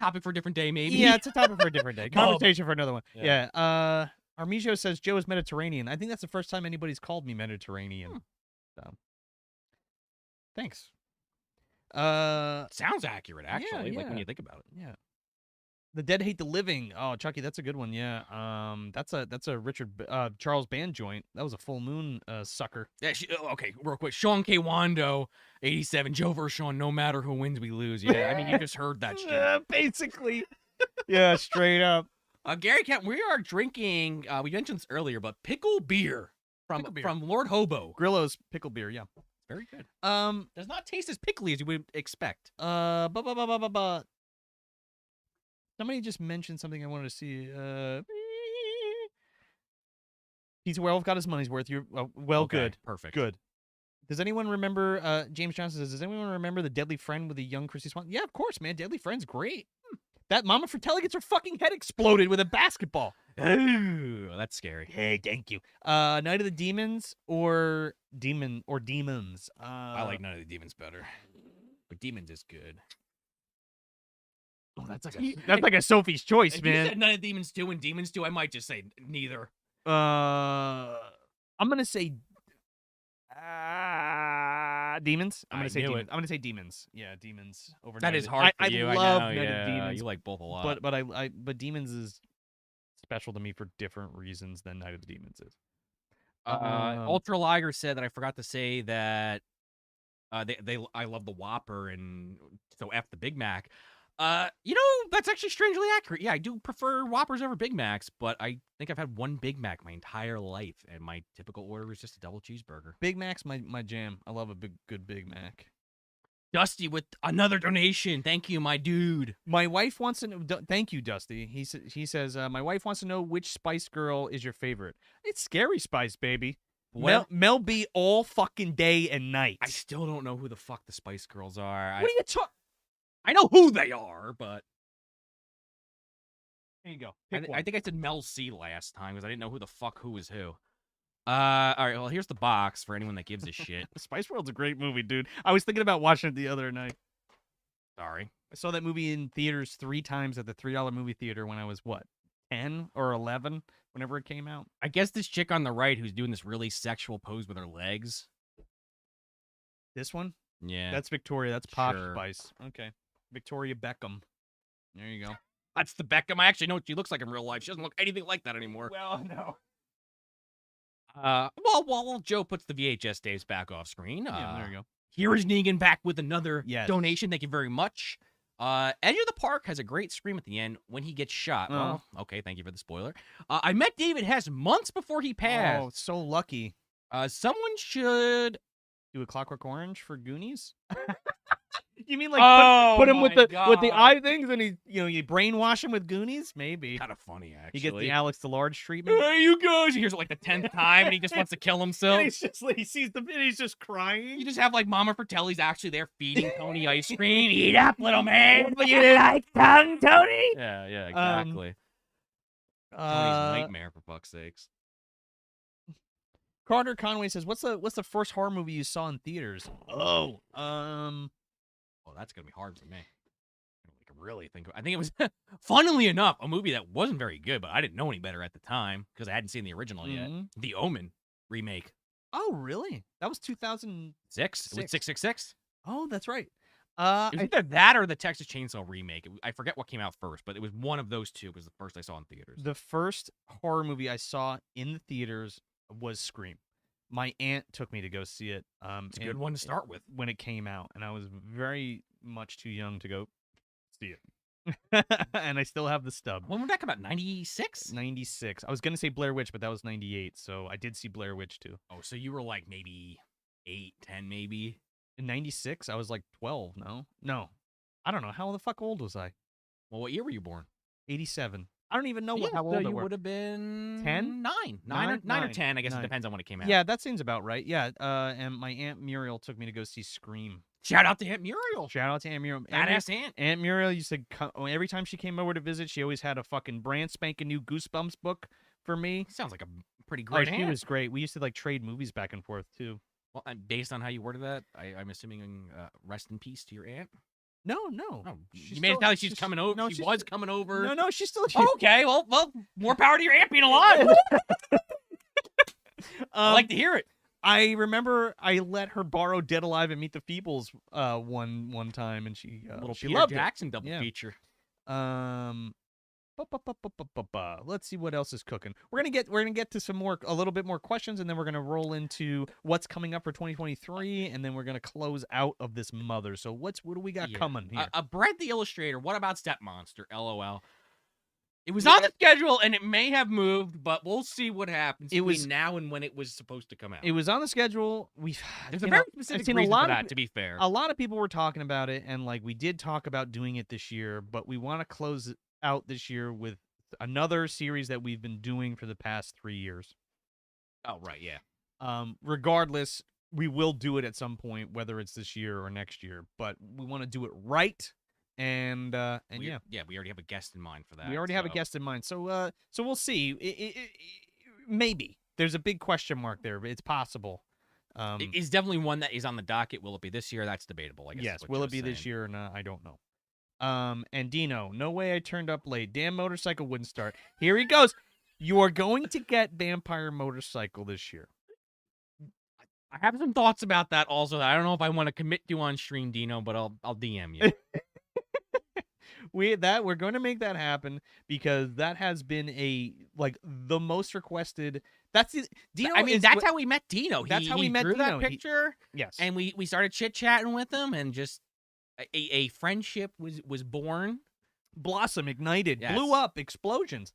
topic for a different day, maybe. yeah. It's a topic for a different day. Bub. Conversation for another one. Yeah. Yeah. Armigio says Joe is Mediterranean. I think that's the first time anybody's called me Mediterranean. So, thanks. Sounds accurate, actually. Like when yeah. you think about it. Yeah. The Dead Hate the Living. Oh, Chucky, that's a good one. Yeah. That's a Richard Charles Band joint. That was a Full Moon sucker. Yeah. Okay, real quick. Sean K. Wando, 87. Joe versus Sean. No matter who wins, we lose. Yeah. I mean, you just heard that shit. Basically. Yeah, straight up. Gary Kemp, we are drinking. We mentioned this earlier, but pickle beer from Lord Hobo. Grillo's pickle beer. Yeah. Very good. Does not taste as pickly as you would expect. Somebody just mentioned something I wanted to see. Pizza Werewolf got his money's worth. You're Okay, good. Perfect. Good. Does anyone remember? James Johnson says, "Does anyone remember the Deadly Friend with the young Christy Swan?" Yeah, of course, man. Deadly Friend's great. That Mama Fratelli gets her fucking head exploded with a basketball. Ooh, that's scary. Hey, thank you. Night of the Demons or Demons. I like Night of the Demons better, but Demons is good. Oh, that's like a Sophie's choice, If man. you said Night of the Demons 2 and Demons 2, I might just say neither. I'm gonna say Demons. I'm I gonna say knew Demons. it. I'm gonna say Demons. Yeah, Demons over. That Night is of- hard for I you. love I know. Night of Yeah, Demons, you like both a lot. but Demons is special to me for different reasons than Night of the Demons is. Ultra Liger said that I forgot to say that I love the Whopper and so F the Big Mac. That's actually strangely accurate. Yeah, I do prefer Whoppers over Big Macs, but I think I've had one Big Mac my entire life, and my typical order is just a double cheeseburger. Big Mac's my jam. I love a good Big Mac. Dusty with another donation. Thank you, my dude. My wife wants to know. Thank you, Dusty. He says my wife wants to know which Spice Girl is your favorite. It's Scary Spice, baby. Well, Mel B all fucking day and night. I still don't know who the fuck the Spice Girls are. What are you talking? I know who they are, but There you go. I think I said Mel C last time because I didn't know who the fuck who was who. All right, well, here's the box for anyone that gives a shit. Spice World's a great movie, dude. I was thinking about watching it the other night. Sorry. I saw that movie in theaters 3 times at the $3 movie theater when I was, 10 or 11, whenever it came out. I guess this chick on the right who's doing this really sexual pose with her legs. This one? Yeah. That's Victoria. That's Posh Sure. Spice. Okay. Victoria Beckham. There you go. That's the Beckham. I actually know what she looks like in real life. She doesn't look anything like that anymore. Well, no. While Joe puts the VHS tapes back off screen, Yeah, there you go. here is Negan back with another Yes. donation. Thank you very much. Edge of the Park has a great scream at the end when he gets shot. Oh. Well, okay, thank you for the spoiler. I met David Hess months before he passed. Oh, so lucky. Someone should... Do a Clockwork Orange for Goonies? You mean like Oh put him with the God. eye things, and you brainwash him with Goonies? Maybe Kind of funny, actually. he gets the Alex DeLarge treatment. Hey, you guys! He hears it like the 10th time, and he just wants to kill himself. And he's just like, he sees the and he's just crying. You just have like Mama Fratelli's actually there feeding Tony ice cream. Eat up, little man. But you like tongue, Tony? Yeah, exactly. Tony's nightmare, for fuck's sakes. Carter Conway says, "What's the first horror movie you saw in theaters?" Oh, Well, that's gonna be hard for me. I really think. I think it was, funnily enough, a movie that wasn't very good, but I didn't know any better at the time because I hadn't seen the original yet. The Omen remake. Oh, really? That was 2006. It was 666. Oh, that's right. It was either that or the Texas Chainsaw remake. I forget what came out first, but it was one of those two. Was the first I saw in theaters. The first horror movie I saw in the theaters was Scream. My aunt took me to go see it. It's a good one to start with when it came out, and I was very much too young to go see it. And I still have the stub. When did that come out? 96? 96. I was gonna say Blair Witch, but that was 98. So I did see Blair Witch too. Oh, so you were like maybe 8, 10, maybe. In 96, I was like 12. No, I don't know. How the fuck old was I? Well, what year were you born? 87. I don't even know how so old I you were. would have been 10? 9 or 10. I guess it depends on when it came out. Yeah, that seems about right. Yeah, and my Aunt Muriel took me to go see Scream. Shout out to Aunt Muriel. Shout out to Aunt Muriel. Badass aunt. Aunt Muriel used to come, every time she came over to visit, she always had a fucking brand spanking new Goosebumps book for me. Sounds like a pretty great aunt. She was great. We used to like trade movies back and forth too. Well, and based on how you worded that, I'm assuming rest in peace to your aunt. No. Oh, you made it sound like she's coming over. No, she was coming over. No, she's still. Okay, well, more power to your aunt being alive. I like to hear it. I remember I let her borrow Dead Alive and Meet the Feebles one time, and she loved Jackson it. double feature. Let's see what else is cooking. We're gonna get to a little bit more questions, and then we're gonna roll into what's coming up for 2023, and then we're gonna close out of this mother. So what do we got coming here? Brett the Illustrator. What about Step Monster? LOL. It was on the schedule, and it may have moved, but we'll see what happens between now and when it was supposed to come out. It was on the schedule. There's a very specific reason for that, to be fair. A lot of people were talking about it, and like we did talk about doing it this year, but we want to close it out this year with another series that we've been doing for the past 3 years. Oh, right, yeah. Regardless, we will do it at some point, whether it's this year or next year, but we want to do it right. And we already have a guest in mind for that. We already have a guest in mind. So we'll see. Maybe there's a big question mark there, but it's possible. It's definitely one that is on the docket. Will it be this year? That's debatable, I guess. Yes. Will it be this year? No, I don't know. And Dino, no way I turned up late. Damn motorcycle wouldn't start. Here he goes. You are going to get Vampire Motorcycle this year. I have some thoughts about that also. I don't know if I want to commit to on stream, Dino, but I'll DM you. We're going to make that happen because that has been the most requested. That's how we met Dino. That's how we met drew Dino. That picture. Yes, and we started chit chatting with him, and just a friendship was born, blossom ignited, blew up, explosions.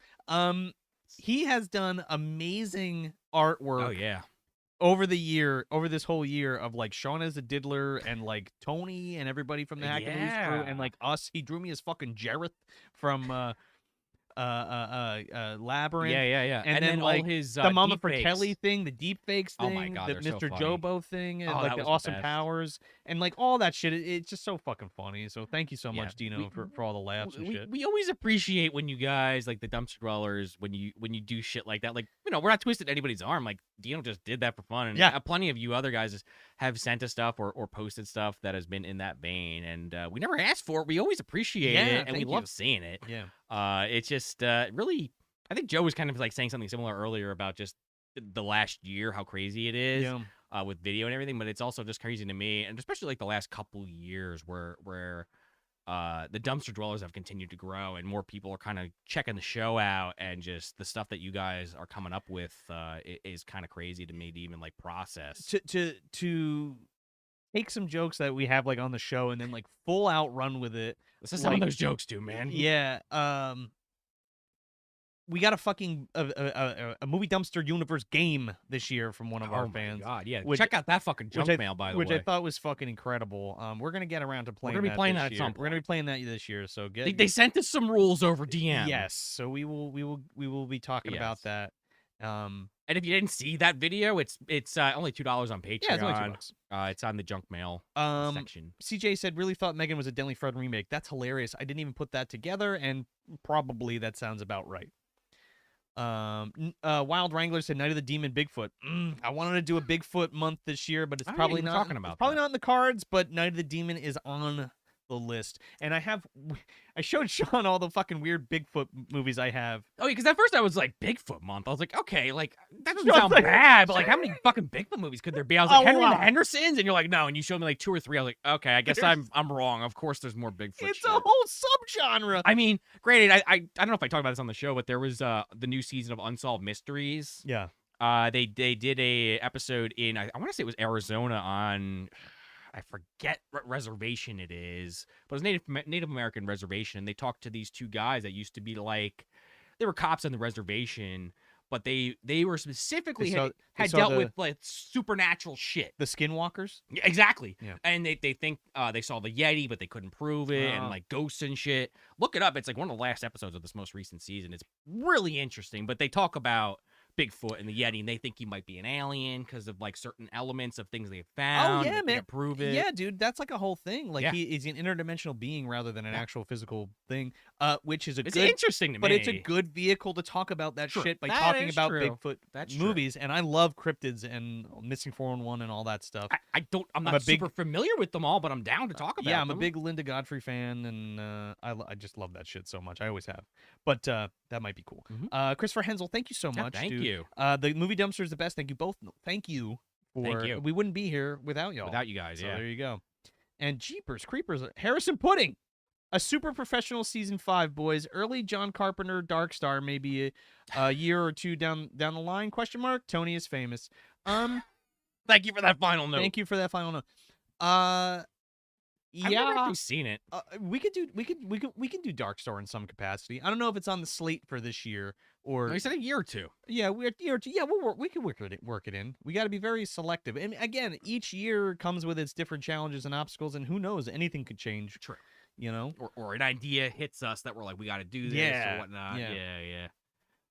He has done amazing artwork. Oh yeah. Over this whole year of like Sean as a diddler and like Tony and everybody from the Hack and Loose crew and like us, he drew me as fucking Jareth from Labyrinth. Yeah. And then all like his the Mama deep Fratelli thing, the deep fakes thing, oh my God, the Mr. Jobo thing, and like the awesome powers and like all that shit. It's just so fucking funny. So thank you so much, Dino, for all the laughs and shit. We always appreciate when you guys, like the Dumpster Dwellers, when you do shit like that. Like, we're not twisting anybody's arm. Like Dino just did that for fun, and plenty of you other guys have sent us stuff or posted stuff that has been in that vein, and we never asked for it. We always appreciate it, and we love seeing it. Yeah. It's just really, I think Joe was kind of like saying something similar earlier about just the last year, how crazy it is with video and everything, but it's also just crazy to me, and especially like the last couple years where the Dumpster Dwellers have continued to grow and more people are kind of checking the show out, and just the stuff that you guys are coming up with is kind of crazy to me to even like process. To take some jokes that we have like on the show and then like full out run with it. This is some of those jokes too, man. Yeah. we got a fucking a movie dumpster universe game this year from one of our fans. Oh my god, yeah. which- Check out that fucking junk mail, by the way. Which I thought was fucking incredible. We're gonna get around to playing. gonna be playing this that at year. some We're gonna be playing that this year. So They sent us some rules over DM. Yes, so we will be talking about that. And if you didn't see that video, it's only $2 on Patreon. Yeah, it's only $2. It's on the junk mail section. CJ said, really thought Megan was a Deadly Fred remake. That's hilarious. I didn't even put that together, and probably that sounds about right. Wild Wrangler said Night of the Demon Bigfoot. I wanted to do a Bigfoot month this year, but it's probably not. It's probably not in the cards. But Night of the Demon is on the list, and I showed Sean all the fucking weird Bigfoot movies I have. Oh, yeah, because at first I was like, Bigfoot month. I was like, okay, like that doesn't sound bad, but like how many fucking Bigfoot movies could there be? I was like, Henry and the Hendersons, and you're like, no, and you showed me like 2 or 3. I was like, okay, I guess I'm wrong. Of course, there's more Bigfoot. It's a whole subgenre. I mean, granted, I don't know if I talked about this on the show, but there was the new season of Unsolved Mysteries. Yeah. They did a episode in I want to say it was Arizona on. I forget what reservation it is, but it's Native American reservation. And they talked to these 2 guys that used to be like, they were cops on the reservation, but they were specifically had dealt with like supernatural shit. The Skinwalkers? Yeah, exactly. Yeah. And they think they saw the Yeti, but they couldn't prove it, and like ghosts and shit. Look it up. It's like one of the last episodes of this most recent season. It's really interesting, but they talk about Bigfoot and the Yeti, and they think he might be an alien because of like certain elements of things they found. Oh yeah, they man, can't prove it. Yeah, dude, that's like a whole thing. Like Yeah. he's an interdimensional being rather than an actual physical thing. Which is It's interesting to me, but it's a good vehicle to talk about that shit by talking about Bigfoot movies. And I love cryptids and Missing 411 and all that stuff. I'm not super familiar with them all, but I'm down to talk about. Yeah, I'm them. a big Linda Godfrey fan, and I just love that shit so much. I always have. But that might be cool. Christopher Hensel, thank you so much. Thank dude. you. The movie dumpster is the best. Thank you both. Thank you. We wouldn't be here without y'all. Without you guys, so yeah. There you go. And Jeepers Creepers, Harrison Pudding, a super professional season 5, boys. Early John Carpenter Dark Star, maybe a year or 2 down the line? Question mark. Tony is famous. Thank you for that final note. Thank you for that final note. I've never actually seen it. We can do Dark Star in some capacity. I don't know if it's on the slate for this year or. You said a year or 2. Yeah, we can work it in. We got to be very selective. And again, each year comes with its different challenges and obstacles, and who knows, anything could change. True. You know, or an idea hits us that we're like, we got to do this or whatnot. Yeah.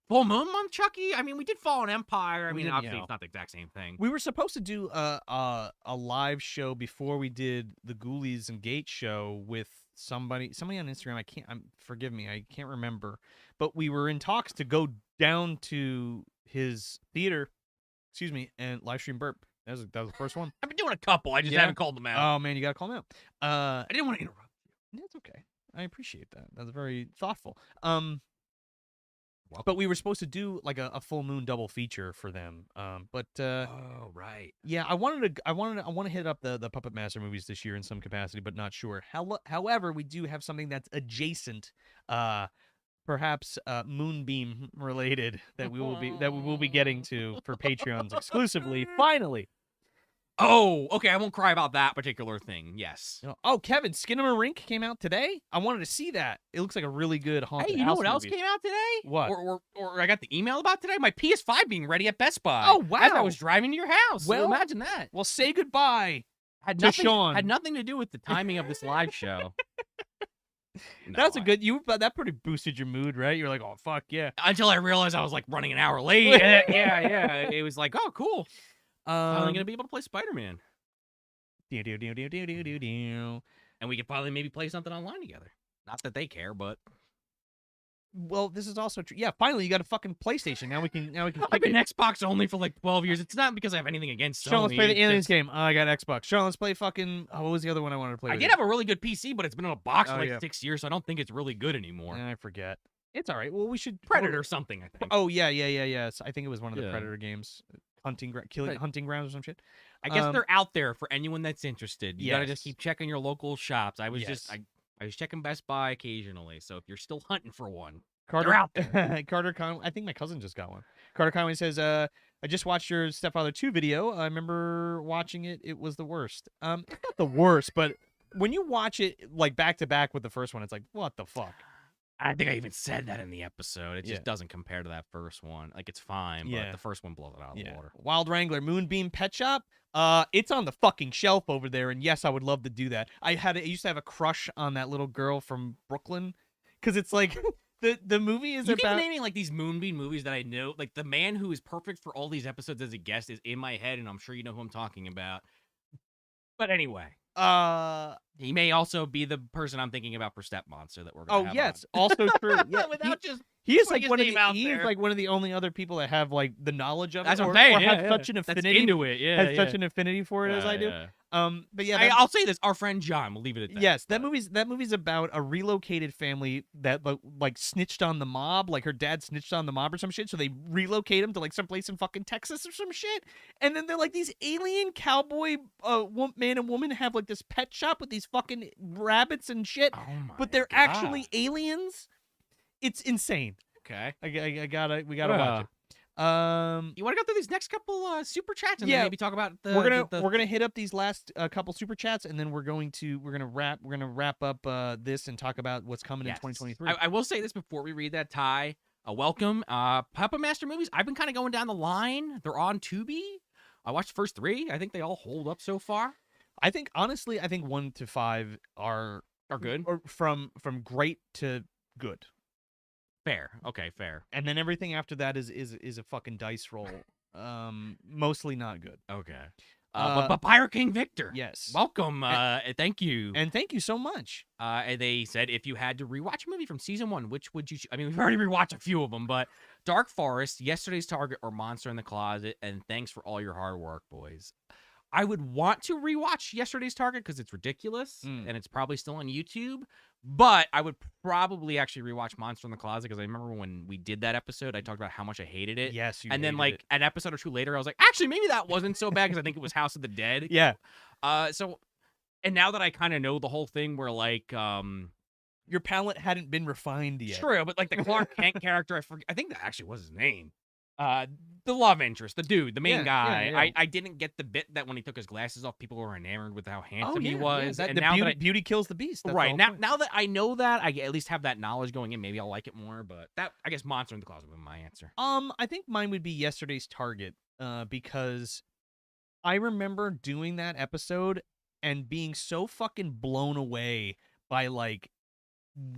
Full Moon Month, Chucky. I mean, we did Fallen Empire. I mean, obviously, it's not the exact same thing. We were supposed to do a live show before we did the Ghoulies and Gate show with somebody on Instagram. Forgive me, I can't remember. But we were in talks to go down to his theater, and live stream Burp. That was the first one. I've been doing a couple. I just haven't called them out. Oh man, you gotta call them out. I didn't want to interrupt you. That's okay. I appreciate that. That's very thoughtful. But we were supposed to do like a full moon double feature for them. Oh right. Yeah, I want to hit up the Puppet Master movies this year in some capacity, but not sure. However, we do have something that's adjacent, perhaps Moonbeam related that we will be getting to for Patreons exclusively. Finally. Oh, okay. I won't cry about that particular thing. Yes. Oh, Kevin, Skinamarink came out today. I wanted to see that. It looks like a really good haunted house. Hey, you know what else movie. came out today? What? Or I got the email about today. My PS5 being ready at Best Buy. Oh wow! As I was driving to your house. Well, so imagine that. Well, say goodbye to Sean. Had nothing to do with the timing of this live show. That's a good. That pretty boosted your mood, right? You're like, oh fuck yeah. Until I realized I was like running an hour late. yeah. It was like, oh cool. Finally gonna be able to play Spider-Man. And we can finally maybe play something online together. Not that they care, but well, this is also true. Yeah, finally you got a fucking PlayStation. Now we can. I've been Xbox only for like 12 years. It's not because I have anything against Sony. Sean, let's play the Aliens game. Oh, I got Xbox. Sean, let's play fucking. Oh, what was the other one I wanted to play? I did have a really good PC, but it's been in a box for like 6 years, so I don't think it's really good anymore. I forget. It's all right. Well, we should Predator something. I think. Oh yeah. Yes, I think it was one of the Predator games. Hunting grounds or some shit. I guess they're out there for anyone that's interested. You gotta Yes. just keep checking your local shops. I was checking Best Buy occasionally. So if you're still hunting for one, Carter they're out there. Carter Conway. I think my cousin just got one. Carter Conway says, "I just watched your Stepfather 2 video. I remember watching it. It was the worst. It's not the worst, but when you watch it like back to back with the first one, it's like, what the fuck? I think I even said that in the episode. It just Yeah. doesn't compare to that first one. Like, it's fine, but the first one blows it out of the water. Wild Wrangler Moonbeam Pet Shop. It's on the fucking shelf over there, and yes, I would love to do that. I used to have a crush on that little girl from Brooklyn, because it's like the movie is You about keep naming like these Moonbeam movies that I know. Like the man who is perfect for all these episodes as a guest is in my head, and I'm sure you know who I'm talking about. But anyway. He may also be the person I'm thinking about for Step Monster that we're gonna have also true. Yeah, Without just he is putting like one of his the name out he is there. like one of the only other people that have like the knowledge of That's it, what I'm saying, or yeah, have such an That's affinity into it, yeah, such an affinity for it as I do. Yeah. But yeah, I'll say this: our friend John. We'll leave it at that. yes, that movie's about a relocated family that like snitched on the mob, like her dad snitched on the mob or some shit, so they relocate him to like some place in fucking Texas or some shit, and then they're like these alien cowboy man and woman have like this pet shop with these fucking rabbits and shit, but they're actually aliens. It's insane. Okay, we gotta watch it. You want to go through these next couple super chats and then maybe talk about the we're gonna hit up these last couple super chats, and then we're gonna wrap up this and talk about what's coming in 2023. I will say this before we read that, Ty. Welcome, Puppet Master movies. I've been kind of going down the line. They're on Tubi. I watched the first 3. I think they all hold up so far. I think honestly, 1 to 5 are good, or from great to good. Fair. Okay, fair. And then everything after that is a fucking dice roll. Mostly not good. Okay. But Pirate King Victor. Yes. Welcome. Thank you. And thank you so much. And they said if you had to rewatch a movie from season 1, which would you? I mean, we've already rewatched a few of them, but Dark Forest, Yesterday's Target, or Monster in the Closet. And thanks for all your hard work, boys. I would want to rewatch Yesterday's Target because it's ridiculous and it's probably still on YouTube. But I would probably actually rewatch Monster in the Closet because I remember when we did that episode, I talked about how much I hated it. Yes, you and then hated like it. an episode or two later, I was like, actually, maybe that wasn't so bad because I think it was House of the Dead. Yeah. So, and now that I kind of know the whole thing, where like your palate hadn't been refined yet. True, but like the Clark Kent character, I think that actually was his name. The love interest, the dude, the main guy. Yeah. I didn't get the bit that when he took his glasses off, people were enamored with how handsome he was. Yeah. And the now beauty kills the beast. That's right the now, whole point. now that I know that, I at least have that knowledge going in. Maybe I'll like it more. But that, I guess, Monster in the Closet would be my answer. I think mine would be Yesterday's Target. Because I remember doing that episode and being so fucking blown away by like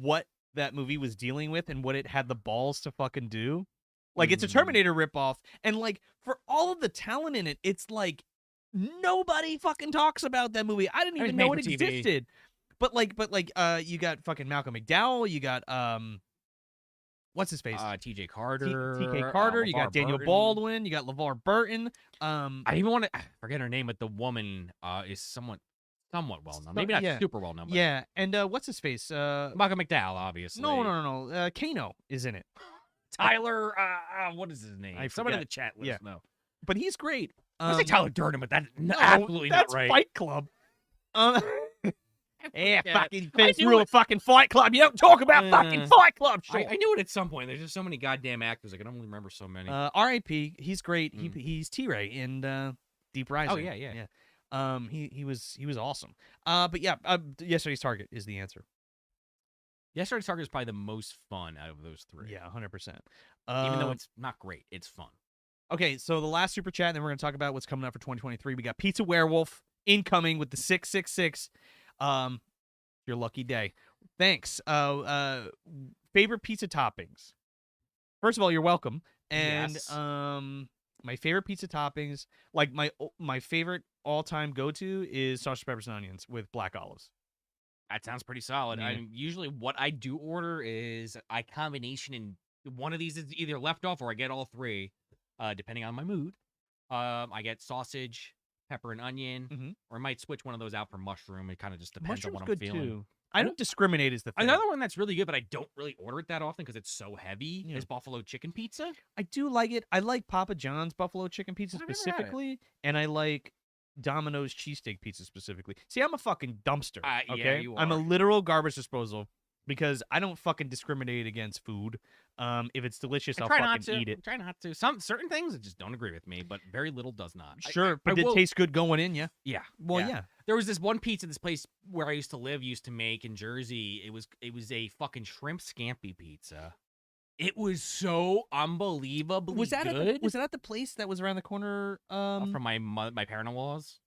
what that movie was dealing with and what it had the balls to fucking do. Like, it's a Terminator ripoff, and like for all of the talent in it, it's like nobody fucking talks about that movie. I didn't even know it existed. But you got fucking Malcolm McDowell, you got what's his face? T.J. Carter. T.K. Carter. You got LeVar Daniel Burton. Baldwin. You got LeVar Burton. I even want to forget her name, but the woman is somewhat well known. Maybe not super well known. But yeah, and what's his face? Malcolm McDowell, obviously. No. Kano is in it. Tyler, what is his name? Someone in forget. the chat let us know. But he's great. I say Tyler Durden, but that's absolutely that's not right. Fight Club. Yeah, fucking I fifth knew rule it. of fucking Fight Club. You don't talk about fucking Fight Club. Sure. I knew it at some point. There's just so many goddamn actors. I can only remember so many. R.I.P. He's great. He's T-Ray in Deep Rising. Oh yeah. He was awesome. But yeah, Yesterday's Target is the answer. Yesterday's Target is probably the most fun out of those 3. Yeah, 100%. Even though it's not great, it's fun. Okay, so the last super chat, and then we're going to talk about what's coming up for 2023. We got Pizza Werewolf incoming with the 666. Your lucky day. Thanks. Favorite pizza toppings. First of all, you're welcome. And Yes. my favorite pizza toppings, like my favorite all-time go-to is sausage, peppers, and onions with black olives. That sounds pretty solid. Yeah. Usually what I do order is a combination, and one of these is either left off or I get all 3, depending on my mood. I get sausage, pepper, and onion, or I might switch one of those out for mushroom. It kind of just depends on what I'm feeling. Too. I don't discriminate is the thing. Another one that's really good, but I don't really order it that often because it's so heavy, is buffalo chicken pizza. I do like it. I like Papa John's buffalo chicken pizza I've never had it. specifically, and I like Domino's cheesesteak pizza specifically. See, I'm a fucking dumpster. Yeah, Okay, you I'm a are. literal garbage disposal. because I don't fucking discriminate against food. If it's delicious, I I'll try fucking not to. eat it. Try not to. Some certain things just don't agree with me, but very little does not. Sure, but I it will- tastes good going in, yeah. Yeah. Well, yeah. There was this one pizza this place where I used to live used to make in Jersey. It was a fucking shrimp scampi pizza. It was so unbelievably Was that good. was it at the place that was around the corner? From my parent-in-law's?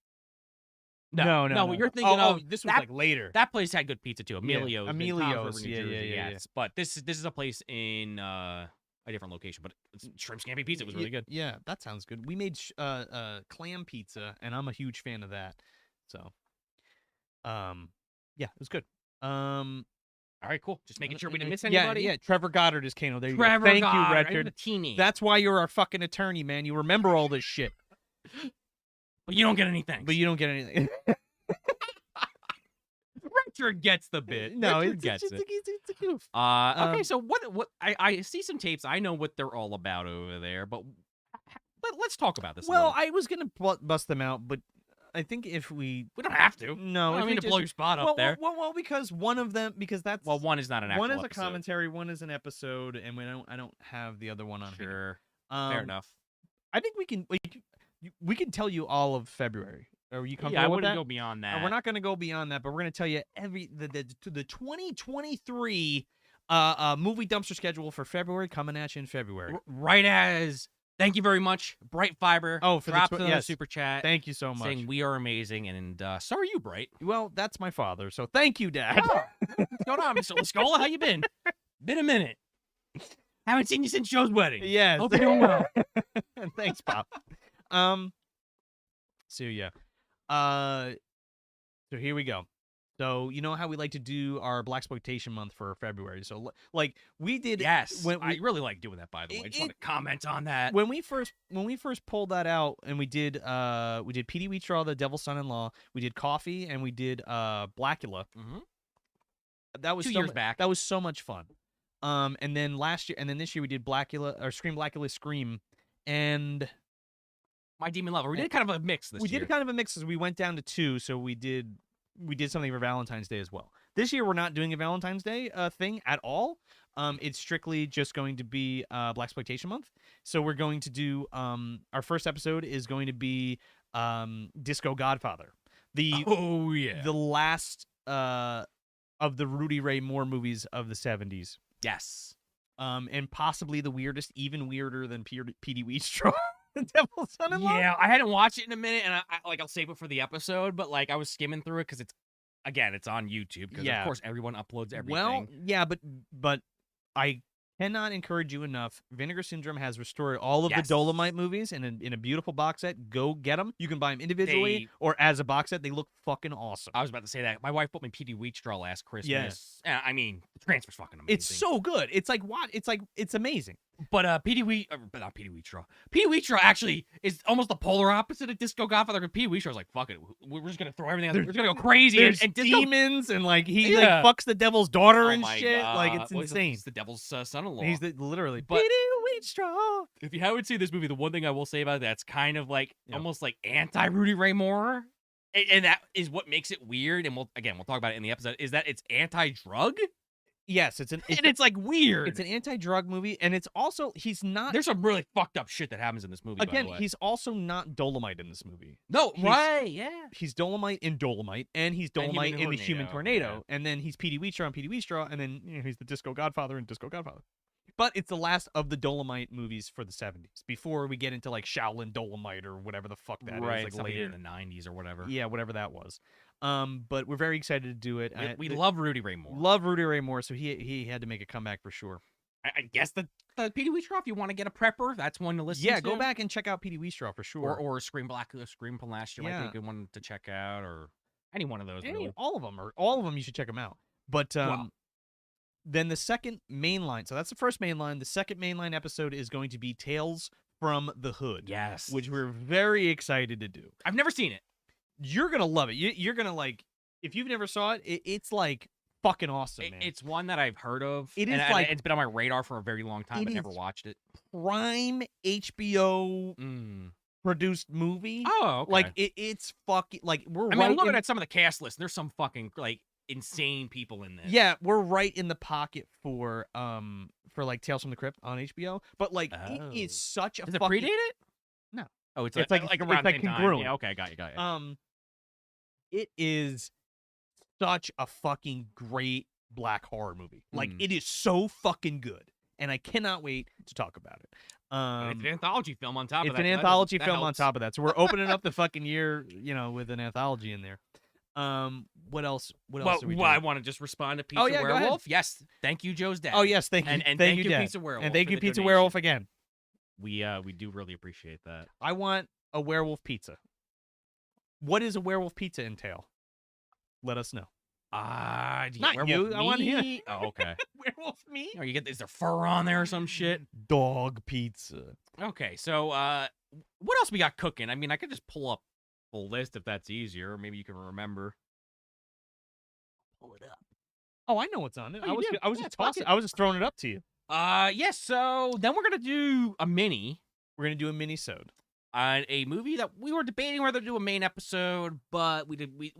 No. What you're thinking of. This was that, like later. That place had good pizza too. Emilio's. in Toms Emilio's, River, New yeah, Jersey, yeah. yes. But this is a place in a different location. But it's shrimp scampi pizza was really good. Yeah, that sounds good. We made clam pizza, and I'm a huge fan of that. So, yeah, it was good. All right, cool. Just making sure we didn't miss anybody. Yeah. Trevor Goddard is Kano. There you Trevor go. Thank Goddard, you, I did Richard. a teeny. That's why you're our fucking attorney, man. You remember all this shit, But you don't get anything. but you don't get anything. Richard gets the bit. No, Richard it's gets just it. it's a goof. Okay, so what I see some tapes. I know what they're all about over there, but let's talk about this. Well, I was gonna bust them out, but I think if we we don't have to. no, I if don't we mean to blow your spot up there. Well, because one of them, because that's One is not an actual one is a episode. commentary, one is an episode, and I don't have the other one on here. Sure, fair enough. I think we can tell you all of February. Are you comfortable Yeah, I with wouldn't that? go beyond that. We're not going to go beyond that, but we're going to tell you the 2023 movie dumpster schedule for February coming at you in February. Right as thank you very much, Bright Fiber. Oh, for the dropped tw- another yes. super chat. Thank you so much. Saying we are amazing, and so are you, Bright. Well, that's my father, so thank you, Dad. What's going on, Mr. Lascola? How you been? Been a minute. Haven't seen you since Joe's wedding. Yes. Hope you're doing well. Thanks, Pop. So yeah. So here we go. So you know how we like to do our Blaxploitation month for February. So like we did. Yes, When I really like doing that. By the way, I just want to comment on that. When we first pulled that out, and we did P.D. Wheatstraw, the Devil's Son-in-Law. We did Coffee, and we did Blackula. Mm-hmm. That was 2 years back. That was so much fun. And then this year we did Blackula or Scream Blackula Scream, and My Demon Lover. We did kind of a mix this year. We did kind of a mix as we went down to 2, so we did something for Valentine's Day as well. This year we're not doing a Valentine's Day thing at all. It's strictly just going to be Blaxploitation month. So we're going to do our first episode is going to be Disco Godfather. The last of the Rudy Ray Moore movies of the 70s. Yes. And possibly the weirdest, even weirder than P.D. Wheatstraw. The Devil's Son-in-Law? Yeah, I hadn't watched it in a minute, and I'll save it for the episode. But I was skimming through it because it's on YouTube. Because of course everyone uploads everything. Well, yeah, but I cannot encourage you enough. Vinegar Syndrome has restored all of the Dolomite movies in a beautiful box set. Go get them. You can buy them individually or as a box set. They look fucking awesome. I was about to say that. My wife bought me P.D. Wheatstraw last Christmas. Yes. I mean, the transfer's fucking amazing. It's so good. It's like what? It's amazing. But not P.D. Wheatstraw. P.D. Wheatstraw actually is almost the polar opposite of Disco Godfather. P.D. Wheatstraw's like, fuck it, we're just gonna throw everything out there. We're just gonna go crazy. There's and demons and he fucks the devil's daughter and my shit. God. Like it's Well, insane. He's the devil's son-in-law. He's literally. But P.D. Wheatstraw. If you haven't seen this movie, the one thing I will say about it, that's kind of almost like anti Rudy Ray Moore, and that is what makes it weird. And we'll talk about it in the episode. Is that it's anti-drug? Yes, it's weird. It's an anti-drug movie, and it's also he's not. There's some really fucked up shit that happens in this movie. Again, by the way. he's also not Dolomite in this movie. No, right? Yeah. He's Dolomite in Dolomite, and he's Dolomite in the Human Tornado, and then he's P.D. Wheatstraw and P.D. Wheatstraw, and then he's the Disco Godfather and Disco Godfather. But it's the last of the Dolomite movies for the 70s. Before we get into Shaolin Dolomite or whatever the fuck that is, right, later in the 90s or whatever. Yeah, whatever that was. But we're very excited to do it. We love Rudy Ray Moore. Love Rudy Ray Moore, so he had to make a comeback for sure. I guess the P.D. Wheatstraw, if you want to get a prepper, that's one to listen to. Yeah, go back and check out P.D. Wheatstraw for sure. Or Scream Blackula, Scream from last year might be a good one to check out, or any one of those. All of them, you should check them out. But then the second main line, so that's the first main line. The second main line episode is going to be Tales from the Hood. Yes. Which we're very excited to do. I've never seen it. You're going to love it. You're going to if you've never saw it, it's fucking awesome, man. It's one that I've heard of. It is it's been on my radar for a very long time, but never watched it. Prime HBO produced movie. Oh, okay. It's fucking we're. I'm looking at some of the cast list. There's some fucking insane people in this. Yeah, we're right in the pocket for like Tales from the Crypt on HBO, but like it is such a Does it fucking predate it? No. Oh, it's It's like like around it's the same like time. congruent. Yeah, okay, got you. It is such a fucking great black horror movie. Like it is so fucking good, and I cannot wait to talk about it. It's an anthology film on top of that. It's an anthology film on top of that. So we're opening up the fucking year, with an anthology in there. What else? What else? Well, I want to just respond to Pizza go ahead. Werewolf. Yes, thank you, Joe's dad. Oh yes, thank you, and thank you, Dad. Pizza Werewolf, and thank for you, the Pizza donation. Werewolf again. We do really appreciate that. I want a werewolf pizza. What does a werewolf pizza entail? Let us know. Not you. I want to hear. Oh, okay. Werewolf meat? Or is there fur on there or some shit? Dog pizza. Okay, so what else we got cooking? I mean, I could just pull up a list if that's easier. Maybe you can remember. Pull it up. Oh, I know what's on it. Oh, I was just tossing. I was just throwing it up to you. Yes. So then we're gonna do a mini. We're gonna do a mini-sode On a movie that we were debating whether to do a main episode, but we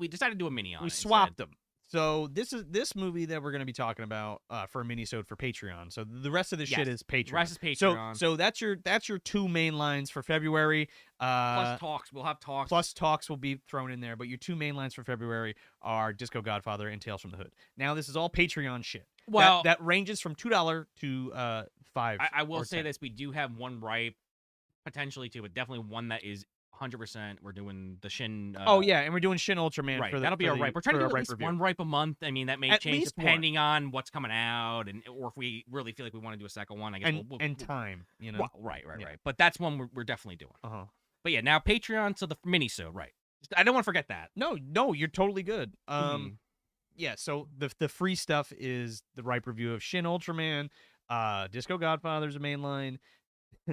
decided to do a mini on. We it swapped instead. them. So this movie that we're going to be talking about for a mini-sode for Patreon. So the rest of this shit is Patreon. The rest is Patreon. So that's your two main lines for February. Plus talks. We'll have talks. Plus talks will be thrown in there, but your two main lines for February are Disco Godfather and Tales from the Hood. Now this is all Patreon shit. Well, that ranges from $2 to $5. I will say $10. this: we do have one ripe, potentially two, but definitely one that is 100%. We're doing the Shin. And we're doing Shin Ultraman. Right, for that'll be a ripe. We're trying to do at least review. one ripe a month. I mean, that may At change least depending on what's coming out, or if we really feel like we want to do a second one. I guess and time, Well, right. But that's one we're definitely doing. But yeah, now Patreon, so the mini-sode, right? I don't want to forget that. No, you're totally good. Yeah, so the free stuff is the ripe review of Shin Ultraman, Disco Godfather's a main line,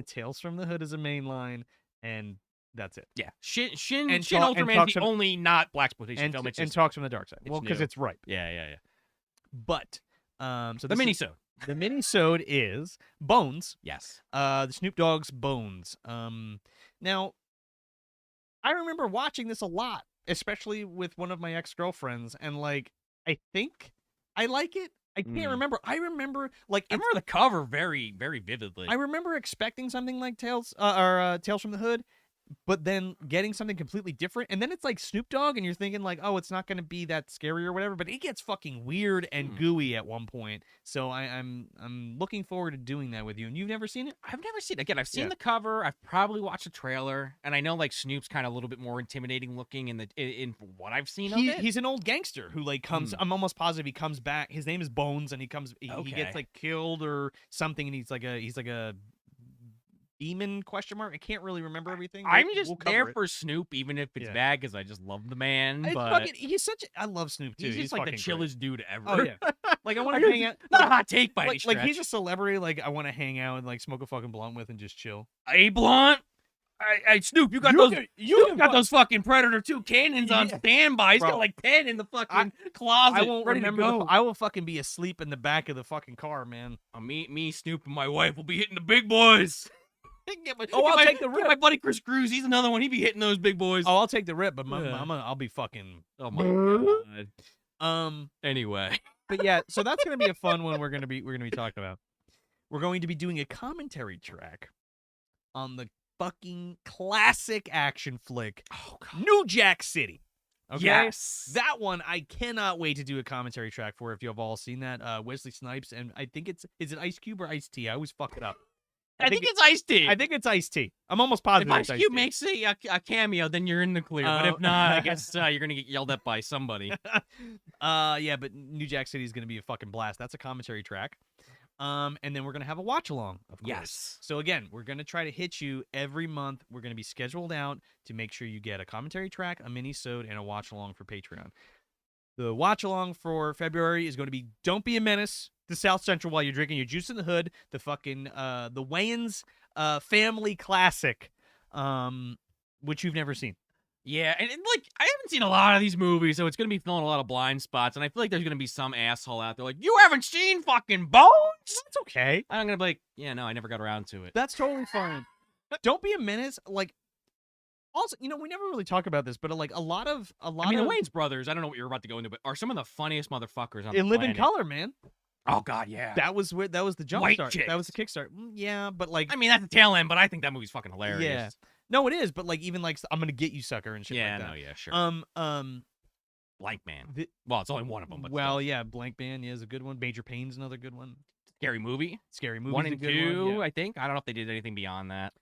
Tales from the Hood is a main line, and that's it. Yeah, Shin and Ultraman's the only not blaxploitation film. And Talks from the Dark Side. Well, because new. it's ripe. Yeah. But so the mini-sode. The mini-sode is Bones. Yes. The Snoop Dogg's Bones. Now, I remember watching this a lot, especially with one of my ex-girlfriends, and like I think I like it. I can't remember. I remember the cover very, very vividly. I remember expecting something like Tales from the Hood, but then getting something completely different. And then it's like Snoop Dogg, and you're thinking like, oh, it's not going to be that scary or whatever. But it gets fucking weird and gooey at one point. So I'm looking forward to doing that with you. And you've never seen it? I've never seen it. Again, I've seen the cover. I've probably watched the trailer, and I know like Snoop's kind of a little bit more intimidating looking in what I've seen of it. He's an old gangster who like comes. I'm almost positive he comes back. His name is Bones, and he comes. He gets like killed or something, and he's like a demon ? I can't really remember everything. I'm just there for Snoop, even if it's bad, because I just love the man. But he's such. I love Snoop too. He's just like the chillest dude ever. Oh yeah. Like I want to hang out. Not a hot take by any stretch. Like he's a celebrity. Like I want to hang out and like smoke a fucking blunt with and just chill. Hey, blunt. Hey, Snoop, you got those fucking Predator 2 cannons on standby. He's got like 10 in the fucking closet. I won't ready remember. to go. I will fucking be asleep in the back of the fucking car, man. Me, Snoop, and my wife will be hitting the big boys. I'll take the rip. My buddy Chris Cruz, he's another one. He'd be hitting those big boys. Oh, I'll take the rip, but I'll be fucking. Oh my god. Anyway, but yeah, so that's gonna be a fun one. We're gonna be talking about. We're going to be doing a commentary track on the fucking classic action flick, New Jack City. Okay? Yes, that one I cannot wait to do a commentary track for. If you've all seen that, Wesley Snipes, and I think is it Ice Cube or Ice T? I always fuck it up. I think it's Ice-T. I think it's Ice-T. I'm almost positive if Ice Cube makes a cameo, then you're in the clear. But if not, I guess you're going to get yelled at by somebody. Yeah, but New Jack City is going to be a fucking blast. That's a commentary track. And then we're going to have a watch-along, of course. Yes. So again, we're going to try to hit you every month. We're going to be scheduled out to make sure you get a commentary track, a mini-sode, and a watch-along for Patreon. The watch-along for February is going to be Don't Be a Menace to South Central while you're drinking your juice in the hood, the fucking the Wayans family classic, which you've never seen. Yeah, and like I haven't seen a lot of these movies, so it's gonna be filling a lot of blind spots, and I feel like there's gonna be some asshole out there like, you haven't seen fucking Bones? That's okay. I'm gonna be like, yeah, no, I never got around to it. That's totally fine. Don't Be a Menace, like Also, we never really talk about this, but like a lot of the Wayans brothers, I don't know what you're about to go into, but are some of the funniest motherfuckers on the Live in planet. Color, man. Oh God, yeah. That was the jump White start. chicks. That was the kickstart. Yeah, but like, I mean, that's the tail end, but I think that movie's fucking hilarious. yeah, no, it is. But like, even like, I'm gonna get you, sucker, and shit Yeah, like that. no, yeah, sure. Blank Man. Well, it's only one of them, but well, still. yeah, Blank Man, yeah, is a good one. Major Payne's another good one. Scary Movie. Scary Movie. 1 and 2, yeah. I think. I don't know if they did anything beyond that.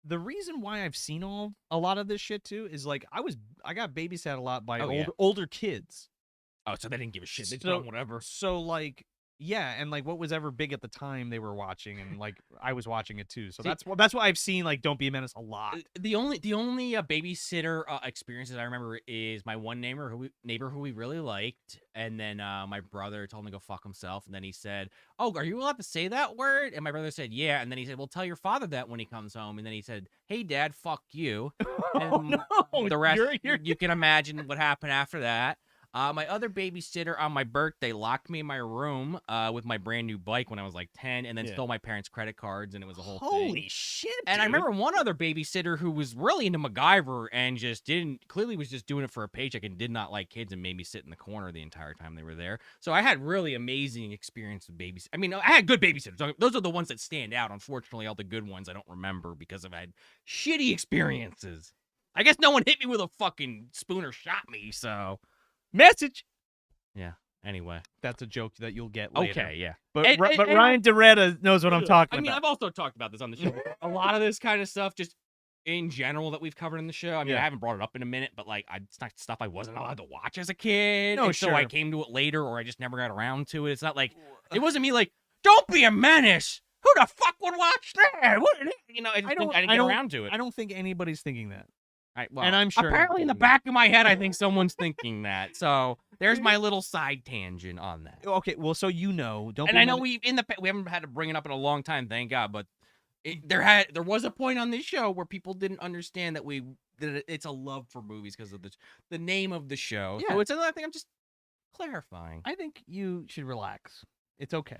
The reason why I've seen a lot of this shit too is like I got babysat a lot by yeah. older kids. Oh, so they didn't give a shit. They just done whatever. So like, yeah, and like what was ever big at the time they were watching, and like I was watching it too. So that's why I've seen like Don't Be a Menace a lot. The only babysitter experiences I remember is my one neighbor who we really liked, and then my brother told him to go fuck himself, and then he said, "Oh, are you allowed to say that word?" And my brother said, "Yeah," and then he said, "Well, tell your father that when he comes home," and then he said, "Hey, Dad, fuck you." And no, the rest you can imagine what happened after that. My other babysitter on my birthday locked me in my room with my brand new bike when I was like 10, and then stole my parents' credit cards, and it was a whole thing. Holy shit! And dude. I remember one other babysitter who was really into MacGyver and just clearly was just doing it for a paycheck and did not like kids and made me sit in the corner the entire time they were there. So I had really amazing experience with babysitters. I mean, I had good babysitters. Those are the ones that stand out. Unfortunately, all the good ones I don't remember because I've had shitty experiences. I guess no one hit me with a fucking spoon or shot me, so... Message. Yeah. Anyway, that's a joke that you'll get later. Okay, yeah. But Ryan Doretta knows what I'm talking about. I mean, I've also talked about this on the show. A lot of this kind of stuff, just in general, that we've covered in the show. I mean, I haven't brought it up in a minute, but like, it's not stuff I wasn't allowed to watch as a kid. No, So I came to it later, or I just never got around to it. It's not like it wasn't me like, "Don't be a menace." Who the fuck would watch that? What? You know, I didn't get around to it. I don't think anybody's thinking that. Well, and I'm sure apparently in the back of my head, I think someone's thinking that. So there's my little side tangent on that. Okay, well, so don't. And I know we haven't had to bring it up in a long time, thank God. But there was a point on this show where people didn't understand that it's a love for movies because of the name of the show. Yeah. So it's another thing. I'm just clarifying. I think you should relax. It's okay.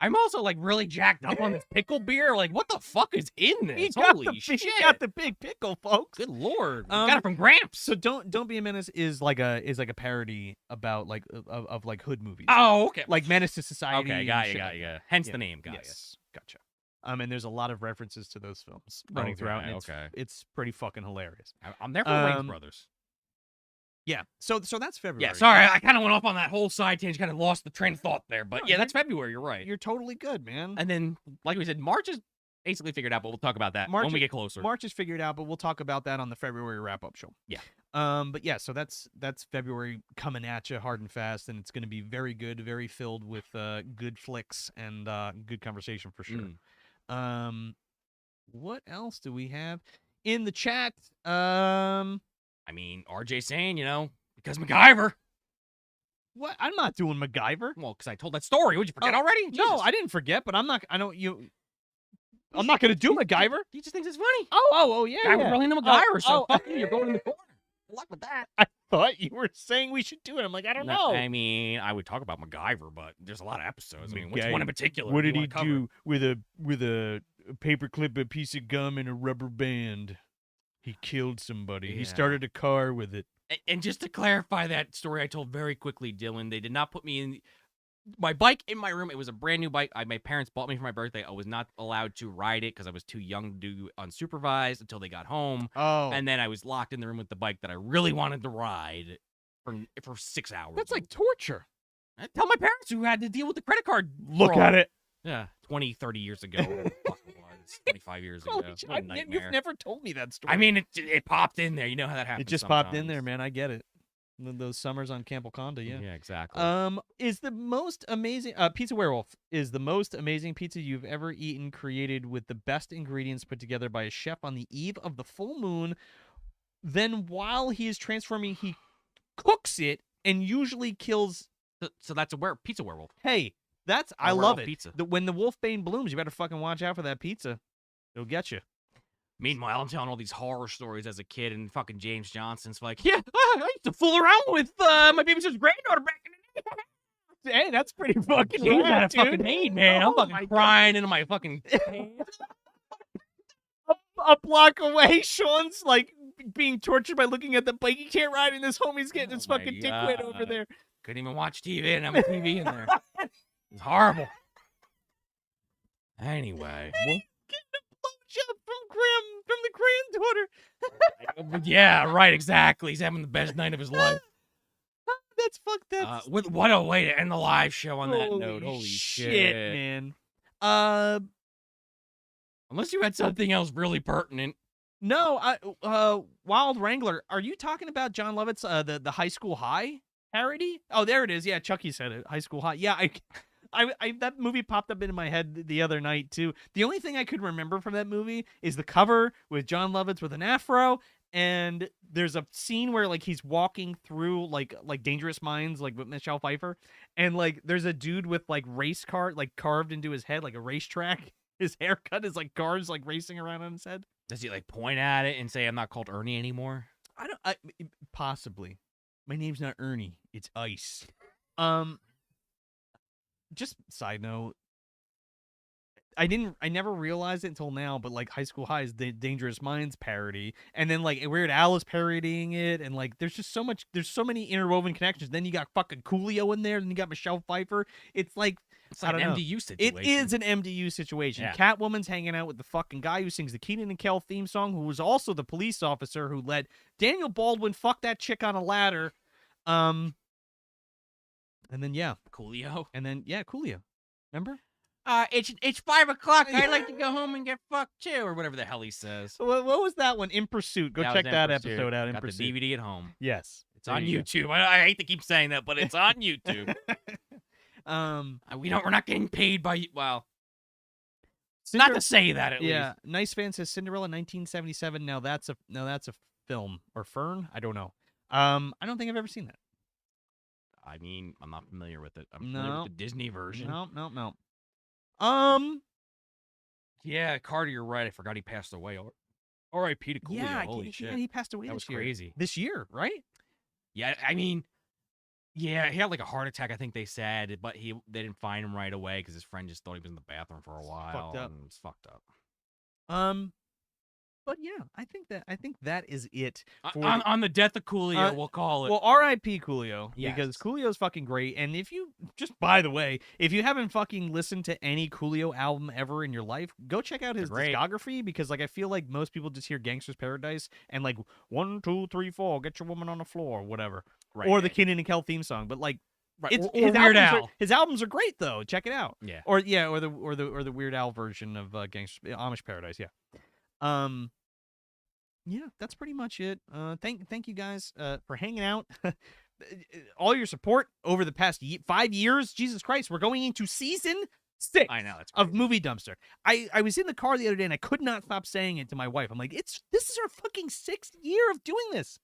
I'm also like really jacked up on this pickle beer. Like, what the fuck is in this? Holy shit! He got the big pickle, folks. Good lord! Got it from Gramps. So don't be a menace is like a parody about like of like hood movies. Oh, okay. Like Menace to Society. Okay, got you. Hence the name, guys. Yes, gotcha. And there's a lot of references to those films running throughout. And it's pretty fucking hilarious. I'm there for Wayans Brothers. Yeah, so that's February. Yeah, sorry, I kind of went off on that whole side tangent, kind of lost the train of thought there. But yeah, that's February. You're right. You're totally good, man. And then, like we said, March is basically figured out, but we'll talk about that when we get closer. March is figured out, but we'll talk about that on the February wrap-up show. Yeah. But yeah, so that's February coming at you hard and fast, and it's going to be very good, very filled with good flicks and good conversation for sure. What else do we have in the chat? I mean, RJ saying, because MacGyver. What? I'm not doing MacGyver. Well, because I told that story. Would you forget already? Jesus. No, I didn't forget, but I'm not going to do MacGyver. He just thinks it's funny. Oh, yeah. I was really into MacGyver, so fuck you. You're going in the corner. Good luck with that. I thought you were saying we should do it. I'm like, I don't know. I mean, I would talk about MacGyver, but there's a lot of episodes. I mean, which one in particular? What did he do with a paperclip, a piece of gum, and a rubber band? He killed somebody. Yeah. He started a car with it. And just to clarify that story I told very quickly, Dylan, they did not put me in my bike in my room. It was a brand new bike. My parents bought me for my birthday. I was not allowed to ride it because I was too young to do unsupervised until they got home. Oh. And then I was locked in the room with the bike that I really wanted to ride for 6 hours. That's like torture. I tell my parents who had to deal with the credit card. Look at it. Yeah, 20, 30 years ago. 25 years ago. What a nightmare. You've never told me that story. I mean, it popped in there. You know how that happens. It just popped in there, man. I get it. Those summers on Camp Qanda, yeah. Yeah, exactly. Is the most amazing Pizza Werewolf is the most amazing pizza you've ever eaten, created with the best ingredients put together by a chef on the eve of the full moon. Then while he is transforming, he cooks it and usually kills. So that's a Pizza Werewolf. Hey. I love it. Pizza. When the wolfbane blooms, you better fucking watch out for that pizza. It'll get you. Meanwhile, I'm telling all these horror stories as a kid, and fucking James Johnson's like, yeah, I used to fool around with my babysitter's granddaughter back in the day. Hey, that's pretty fucking James had a fucking name, man. I'm fucking crying into my fucking pants. a block away, Sean's like being tortured by looking at the bike he can't ride, and this homie's getting his my fucking dick wet over there. Couldn't even watch TV and have a TV in there. It's horrible. Anyway. Getting a blowjob from the granddaughter. Yeah, right, exactly. He's having the best night of his life. That's fucked up. What a way to end the live show on that Holy note. Holy shit, man. Unless you had something else really pertinent. No, Wild Wrangler. Are you talking about John Lovett's the High School High parody? Oh, there it is. Yeah, Chucky said it. High School High. Yeah, I that movie popped up into my head the other night too. The only thing I could remember from that movie is the cover with John Lovitz with an afro, and there's a scene where like he's walking through like Dangerous Minds, like with Michelle Pfeiffer, and like there's a dude with like race car like carved into his head like a racetrack. His haircut is like cars like racing around on his head. Does he like point at it and say, "I'm not called Ernie anymore"? Possibly. My name's not Ernie. It's Ice. Just side note. I never realized it until now, but like High School High is the Dangerous Minds parody, and then like Weird Al is parodying it, and like there's so many interwoven connections. Then you got fucking Coolio in there, then you got Michelle Pfeiffer. It's like an MDU situation. It is an MDU situation. Yeah. Catwoman's hanging out with the fucking guy who sings the Keenan and Kel theme song, who was also the police officer who let Daniel Baldwin fuck that chick on a ladder. And then Coolio. And then Coolio. Remember? It's 5 o'clock. I'd like to go home and get fucked too, or whatever the hell he says. What was that one? In Pursuit. Go check that episode out. In Got Pursuit. the DVD at home. Yes, it's on YouTube. I hate to keep saying that, but it's on YouTube. We're not getting paid by not to say that at least. Nice Fan says Cinderella 1977. Now that's a film or Fern. I don't know. I don't think I've ever seen that. I mean, I'm not familiar with it. I'm familiar with the Disney version. No. Yeah, Carter, you're right. I forgot he passed away. R.I.P. to Coolio. Holy shit. Yeah, he passed away that this was year. Crazy. This year, right? Yeah, I mean, yeah, he had like a heart attack, I think they said, but they didn't find him right away because his friend just thought he was in the bathroom for a while. Fucked up. And it's fucked up. But yeah, I think that is it. On the death of Coolio, we'll call it. Well, R.I.P. Coolio, yes. Because Coolio's fucking great. And if you by the way, if you haven't fucking listened to any Coolio album ever in your life, go check out his discography, because like I feel like most people just hear Gangster's Paradise and like 1, 2, 3, 4, get your woman on the floor, or whatever, or the Keenan and Kel theme song. But like, his albums are great though. Check it out. Yeah. Or the Weird Al version of Amish Paradise. Yeah. Yeah, that's pretty much it. Thank you guys for hanging out. All your support over the past 5 years. Jesus Christ, we're going into season 6. I know, that's of Movie Dumpster. I was in the car the other day and I could not stop saying it to my wife. I'm like, this is our fucking 6th year of doing this.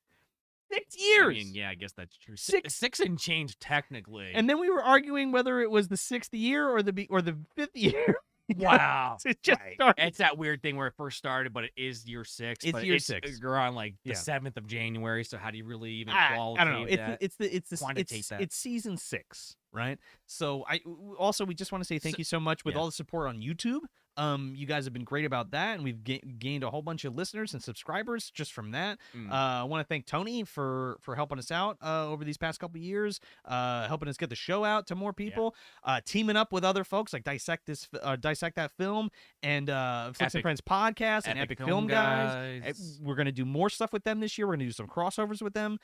6 years. I mean, yeah, I guess that's true. Six and change technically. And then we were arguing whether it was the 6th year or the 5th year. Wow. It just started. It's that weird thing where it first started, but it is year 6. It's year 6. You're on like the 7th of January, so how do you really even qualitate I don't know. that? It's season 6, right? So we just want to say thank you so much with all the support on YouTube. You guys have been great about that, and we've gained a whole bunch of listeners and subscribers just from that. I want to thank Tony for helping us out over these past couple of years, helping us get the show out to more people, teaming up with other folks like Dissect That Film and Flicks and Friends podcast and Epic Film Guys. We're gonna do more stuff with them this year. We're gonna do some crossovers with them.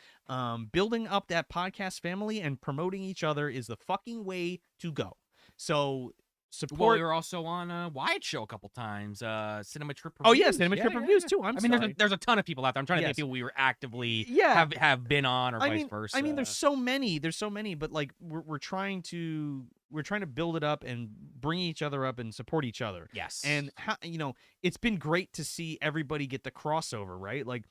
Building up that podcast family and promoting each other is the fucking way to go. So support. Well, we were also on Wyatt Show a couple times. Cinema Trip Reviews. Oh yeah, Cinema Trip Reviews too. I mean, there's a ton of people out there. I'm trying to think of people we were actively have been on, or vice versa. I mean, there's so many, but like we're trying to build it up and bring each other up and support each other. Yes. And it's been great to see everybody get the crossover, right? Like,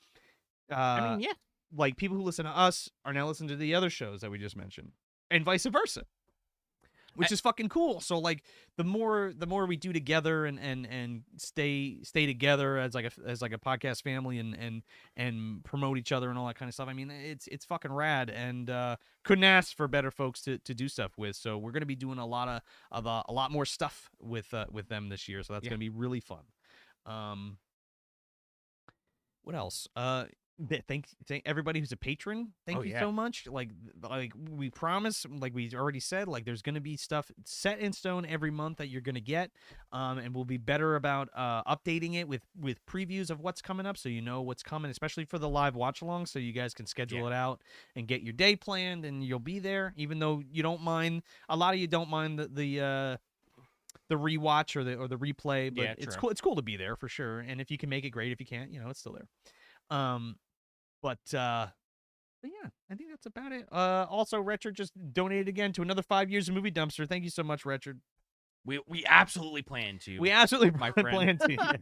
I mean, like people who listen to us are now listening to the other shows that we just mentioned, and vice versa. Which is fucking cool. So like the more we do together and stay together as like a podcast family and promote each other and all that kind of stuff. I mean, it's fucking rad, and couldn't ask for better folks to do stuff with. So we're gonna be doing a lot more stuff with them this year. So that's gonna be really fun. what else? Thank everybody who's a patron. Thank you so much. Like we promise, like we already said, like there's gonna be stuff set in stone every month that you're gonna get, and we'll be better about updating it with previews of what's coming up, so you know what's coming, especially for the live watch along, so you guys can schedule it out and get your day planned, and you'll be there, even though you don't mind. A lot of you don't mind the rewatch or the replay, but it's cool. It's cool to be there for sure, and if you can make it, great. If you can't, it's still there. But yeah, I think that's about it. Also, Richard just donated again to another 5 years of Movie Dumpster. Thank you so much, Richard. We absolutely plan to. We absolutely my friend. plan to. Yeah.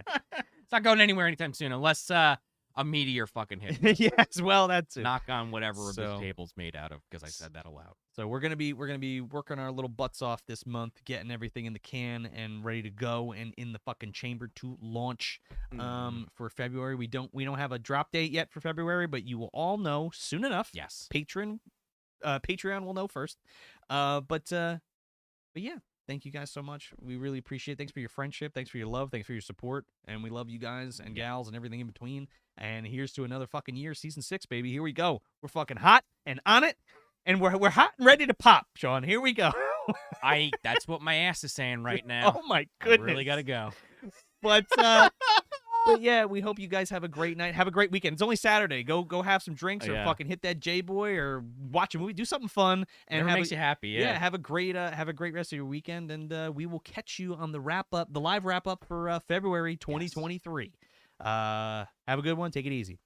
It's not going anywhere anytime soon, unless a meteor fucking hits. Yes, well, that's it. Knock on whatever this table's made out of, because I said that aloud. So we're gonna be working our little butts off this month, getting everything in the can and ready to go and in the fucking chamber to launch for February. We don't have a drop date yet for February, but you will all know soon enough. Yes. Patreon will know first. But yeah, thank you guys so much. We really appreciate it. Thanks for your friendship. Thanks for your love. Thanks for your support. And we love you guys and gals and everything in between. And here's to another fucking year, season 6, baby. Here we go. We're fucking hot and on it. And we're hot and ready to pop, Sean. Here we go. That's what my ass is saying right now. Oh my goodness. I really gotta go. But yeah, we hope you guys have a great night. Have a great weekend. It's only Saturday. Go have some drinks or fucking hit that J-boy or watch a movie. Do something fun and makes you happy. Yeah. Have a great rest of your weekend, and we will catch you on the live wrap up for February 2023. Yes. Have a good one. Take it easy.